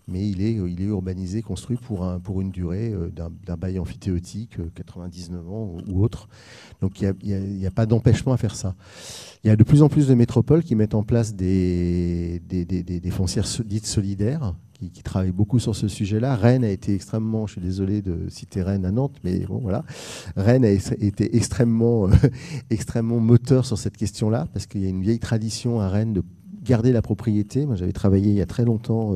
mais il est urbanisé, construit pour une durée d'un bail amphithéotique, 99 ans ou autre. Donc il n'y a pas d'empêchement à faire ça. Il y a de plus en plus de métropoles qui mettent en place des foncières dites solidaires, qui travaillent beaucoup sur ce sujet-là. Rennes a été extrêmement, je suis désolé de citer Rennes à Nantes, mais bon voilà, Rennes a été extrêmement moteur sur cette question-là, parce qu'il y a une vieille tradition à Rennes de garder la propriété. Moi j'avais travaillé il y a très longtemps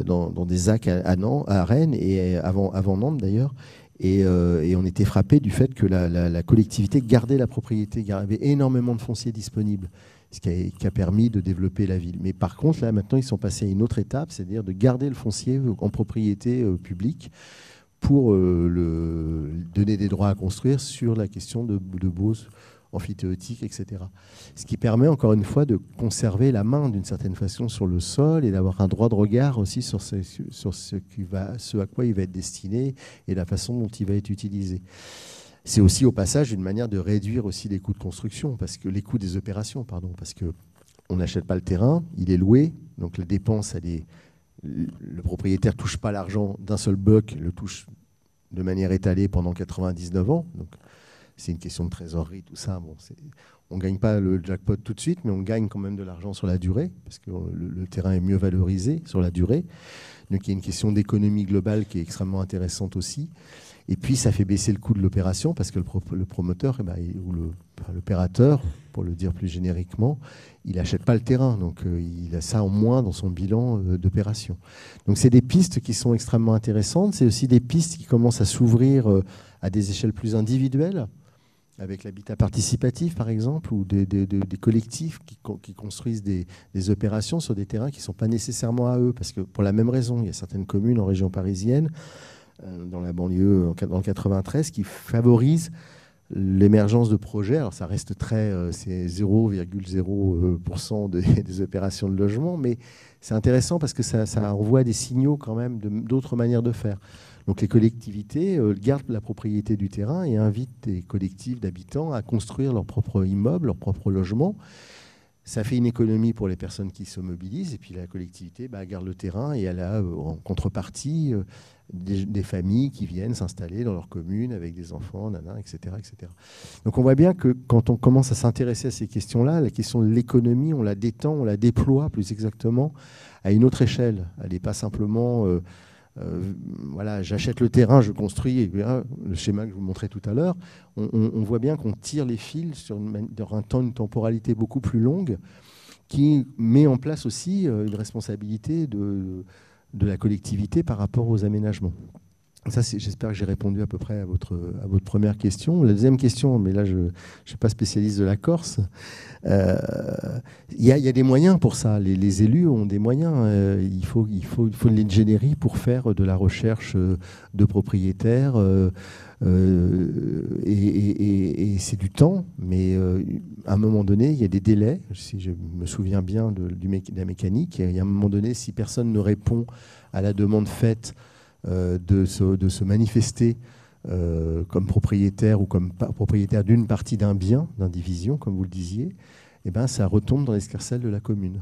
dans des ZAC à Rennes, et avant Nantes d'ailleurs. Et on était frappé du fait que la collectivité gardait la propriété, il y avait énormément de foncier disponible, ce qui a permis de développer la ville. Mais par contre, là, maintenant, ils sont passés à une autre étape, c'est-à-dire de garder le foncier en propriété publique pour donner des droits à construire sur la question de baux amphithéotiques, etc. Ce qui permet, encore une fois, de conserver la main, d'une certaine façon, sur le sol et d'avoir un droit de regard aussi sur ce à quoi il va être destiné et la façon dont il va être utilisé. C'est aussi, au passage, une manière de réduire aussi les coûts de construction, les coûts des opérations, parce qu'on n'achète pas le terrain, il est loué, donc la dépense, le propriétaire ne touche pas l'argent d'un seul bloc, le touche de manière étalée pendant 99 ans. Donc, c'est une question de trésorerie, tout ça. Bon, on ne gagne pas le jackpot tout de suite, mais on gagne quand même de l'argent sur la durée, parce que le terrain est mieux valorisé sur la durée. Donc il y a une question d'économie globale qui est extrêmement intéressante aussi. Et puis ça fait baisser le coût de l'opération, parce que le promoteur ou l'opérateur, pour le dire plus génériquement, il n'achète pas le terrain. Donc il a ça en moins dans son bilan d'opération. Donc c'est des pistes qui sont extrêmement intéressantes. C'est aussi des pistes qui commencent à s'ouvrir à des échelles plus individuelles, avec l'habitat participatif, par exemple, ou des collectifs qui construisent des opérations sur des terrains qui ne sont pas nécessairement à eux. Parce que pour la même raison, il y a certaines communes en région parisienne, dans la banlieue, dans le 93, qui favorisent l'émergence de projets. Alors ça reste c'est 0,0% des opérations de logement, mais c'est intéressant parce que ça envoie des signaux quand même d'autres manières de faire. Donc les collectivités gardent la propriété du terrain et invitent des collectifs d'habitants à construire leur propre immeuble, leur propre logement. Ça fait une économie pour les personnes qui se mobilisent, et puis la collectivité garde le terrain et elle a en contrepartie des familles qui viennent s'installer dans leur commune avec des enfants, etc., etc. Donc on voit bien que quand on commence à s'intéresser à ces questions-là, la question de l'économie, on la détend, on la déploie plus exactement à une autre échelle. Elle n'est pas simplement... voilà, j'achète le terrain, je construis, et bien, le schéma que je vous montrais tout à l'heure, on voit bien qu'on tire les fils sur une temporalité beaucoup plus longue qui met en place aussi une responsabilité de la collectivité par rapport aux aménagements. Ça, j'espère que j'ai répondu à peu près à votre première question. La deuxième question, mais là, je ne suis pas spécialiste de la Corse. Il y a des moyens pour ça. Les élus ont des moyens. Il faut de l'ingénierie pour faire de la recherche de propriétaires. Et c'est du temps, mais à un moment donné, il y a des délais. Si je me souviens bien de la mécanique, il y a un moment donné, si personne ne répond à la demande faite, de se manifester comme propriétaire ou comme propriétaire d'une partie d'un bien, d'indivision, comme vous le disiez, eh ben, ça retombe dans l'escarcelle de la commune.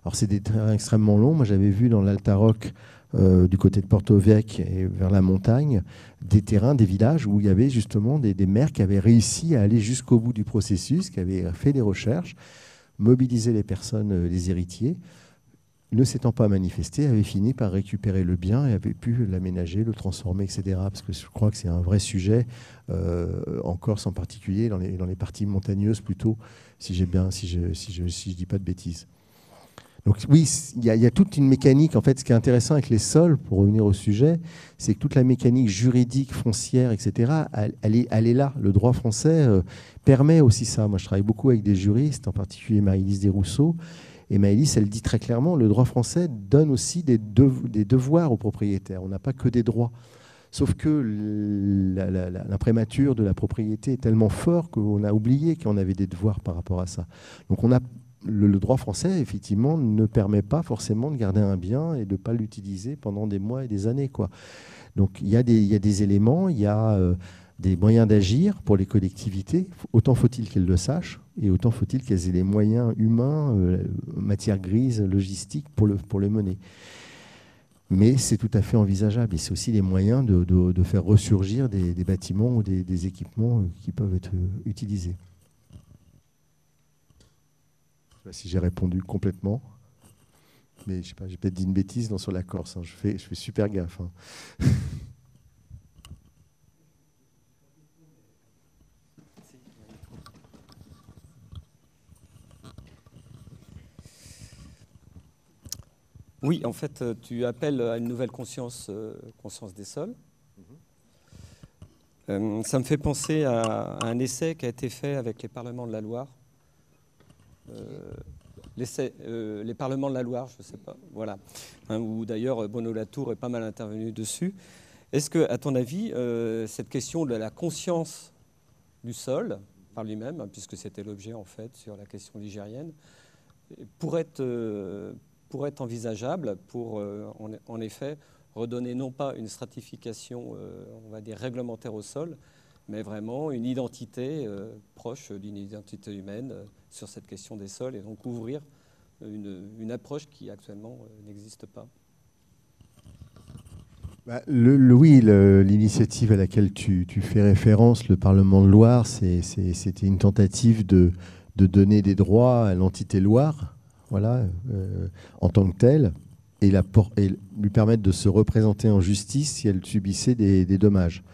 Alors c'est des terrains extrêmement longs. Moi j'avais vu dans l'Altaroc, du côté de Porto Vecchio et vers la montagne, des terrains, des villages où il y avait justement des maires qui avaient réussi à aller jusqu'au bout du processus, qui avaient fait des recherches, mobilisé les personnes, les héritiers, ne s'étant pas manifesté, avait fini par récupérer le bien et avait pu l'aménager, le transformer, etc. Parce que je crois que c'est un vrai sujet, en Corse en particulier, dans les parties montagneuses plutôt, si je dis pas de bêtises. Donc oui, il y a toute une mécanique. En fait, ce qui est intéressant avec les sols, pour revenir au sujet, c'est que toute la mécanique juridique, foncière, etc., elle est là. Le droit français permet aussi ça. Moi, je travaille beaucoup avec des juristes, en particulier Marie-Lise Desrousseaux. Et Maëlys, elle dit très clairement, le droit français donne aussi des devoirs aux propriétaires. On n'a pas que des droits. Sauf que l'imprimature de la propriété est tellement fort qu'on a oublié qu'on avait des devoirs par rapport à ça. Donc le droit français, effectivement, ne permet pas forcément de garder un bien et de ne pas l'utiliser pendant des mois et des années, quoi. Donc il y a des éléments, il y a des moyens d'agir pour les collectivités. Autant faut-il qu'elles le sachent et autant faut-il qu'elles aient les moyens humains, matière grise, logistique pour le mener. Mais c'est tout à fait envisageable et c'est aussi les moyens de faire ressurgir des bâtiments ou des équipements qui peuvent être utilisés. Je ne sais pas si j'ai répondu complètement, mais je ne sais pas, j'ai peut-être dit une bêtise sur la Corse. Hein. Je fais super gaffe. Hein. Oui, en fait, tu appelles à une nouvelle conscience des sols. Ça me fait penser à un essai qui a été fait avec les parlements de la Loire. Les parlements de la Loire, je ne sais pas, voilà. Hein, où d'ailleurs Bruno Latour est pas mal intervenu dessus. Est-ce que, à ton avis, cette question de la conscience du sol, par lui-même, hein, puisque c'était l'objet en fait sur la question ligérienne, pourrait être envisageable pour, en effet, redonner non pas une stratification, on va dire, réglementaire au sol, mais vraiment une identité proche d'une identité humaine sur cette question des sols, et donc ouvrir une approche qui actuellement n'existe pas. Oui, l'initiative à laquelle tu fais référence, le Parlement de Loire, c'était une tentative de donner des droits à l'entité Loire, voilà, en tant que telle, et lui permettre de se représenter en justice si elle subissait des dommages.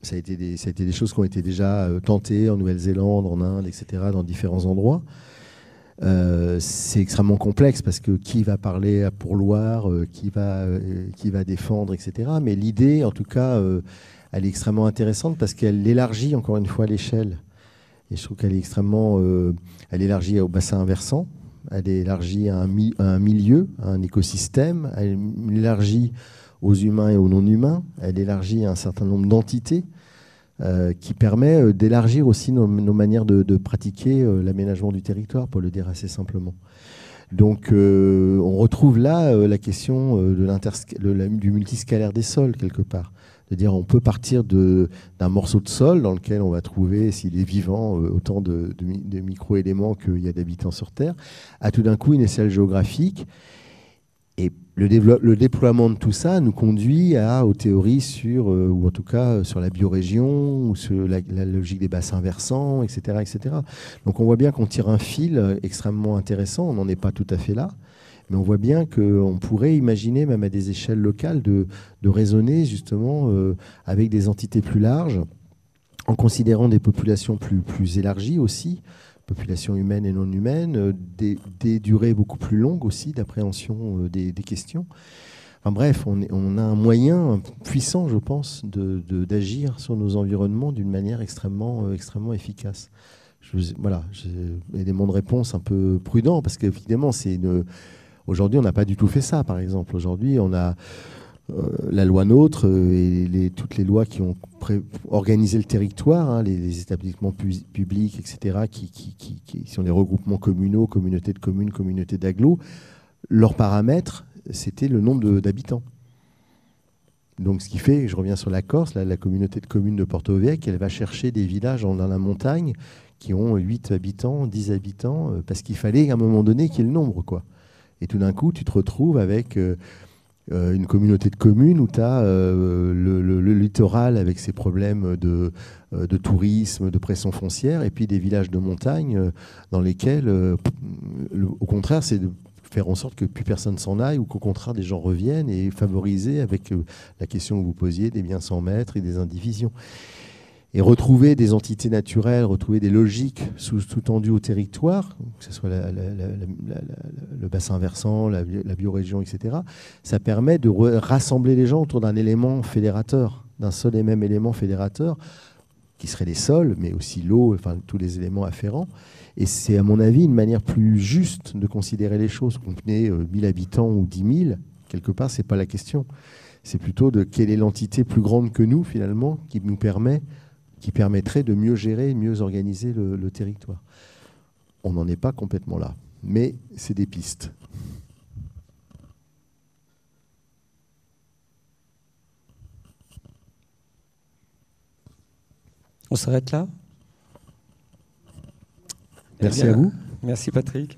Ça a été des choses qui ont été déjà tentées en Nouvelle-Zélande, en Inde, etc., dans différents endroits. C'est extrêmement complexe parce que qui va parler pour Loire, qui va défendre, etc. Mais l'idée, en tout cas, elle est extrêmement intéressante parce qu'elle élargit encore une fois l'échelle. Et je trouve qu'elle est extrêmement... elle élargit au bassin versant, elle élargit à un milieu, à un écosystème, elle élargit aux humains et aux non-humains, elle élargit à un certain nombre d'entités. qui permet d'élargir aussi nos manières de pratiquer l'aménagement du territoire, pour le dire assez simplement. Donc on retrouve là la question du multiscalaire des sols, quelque part. C'est-à-dire on peut partir d'un morceau de sol dans lequel on va trouver, s'il est vivant, autant de micro-éléments qu'il y a d'habitants sur Terre, à tout d'un coup une échelle géographique. Et le déploiement de tout ça nous conduit aux théories sur, ou en tout cas sur la biorégion, ou sur la logique des bassins versants, etc., etc. Donc on voit bien qu'on tire un fil extrêmement intéressant, on n'en est pas tout à fait là, mais on voit bien qu'on pourrait imaginer, même à des échelles locales, de raisonner justement avec des entités plus larges, en considérant des populations plus élargies aussi, population humaine et non humaine, des durées beaucoup plus longues aussi d'appréhension des questions. Enfin bref, on a un moyen puissant, je pense, d'agir sur nos environnements d'une manière extrêmement efficace. Voilà, j'ai des éléments de réponse un peu prudents, parce qu'évidemment, aujourd'hui, on n'a pas du tout fait ça, par exemple. Aujourd'hui, on a la loi NOTRe et toutes les lois qui ont organisé le territoire, hein, les établissements publics, etc., qui sont des regroupements communaux, communautés de communes, communautés d'agglos. Leur paramètre, c'était le nombre d'habitants. Donc ce qui fait, je reviens sur la Corse, la communauté de communes de Porto Vecchio, elle va chercher des villages dans la montagne qui ont 8 habitants, 10 habitants, parce qu'il fallait à un moment donné qu'il y ait le nombre, quoi. Et tout d'un coup, tu te retrouves avec une communauté de communes où tu as le littoral avec ses problèmes de tourisme, de pression foncière, et puis des villages de montagne dans lesquels, au contraire, c'est de faire en sorte que plus personne s'en aille, ou qu'au contraire, des gens reviennent, et favoriser, avec la question que vous posiez, des biens sans maître et des indivisions. Et retrouver des entités naturelles, retrouver des logiques sous-tendues au territoire, que ce soit le bassin versant, la biorégion, etc., ça permet de rassembler les gens autour d'un élément fédérateur, d'un seul et même élément fédérateur, qui serait les sols, mais aussi l'eau, enfin tous les éléments afférents. Et c'est, à mon avis, une manière plus juste de considérer les choses. Qu'on ait 1000 habitants ou 10 000, quelque part, ce n'est pas la question. C'est plutôt de quelle est l'entité plus grande que nous, finalement, qui permettrait de mieux gérer, mieux organiser le territoire. On n'en est pas complètement là, mais c'est des pistes. On s'arrête là ? Merci à vous. Merci Patrick.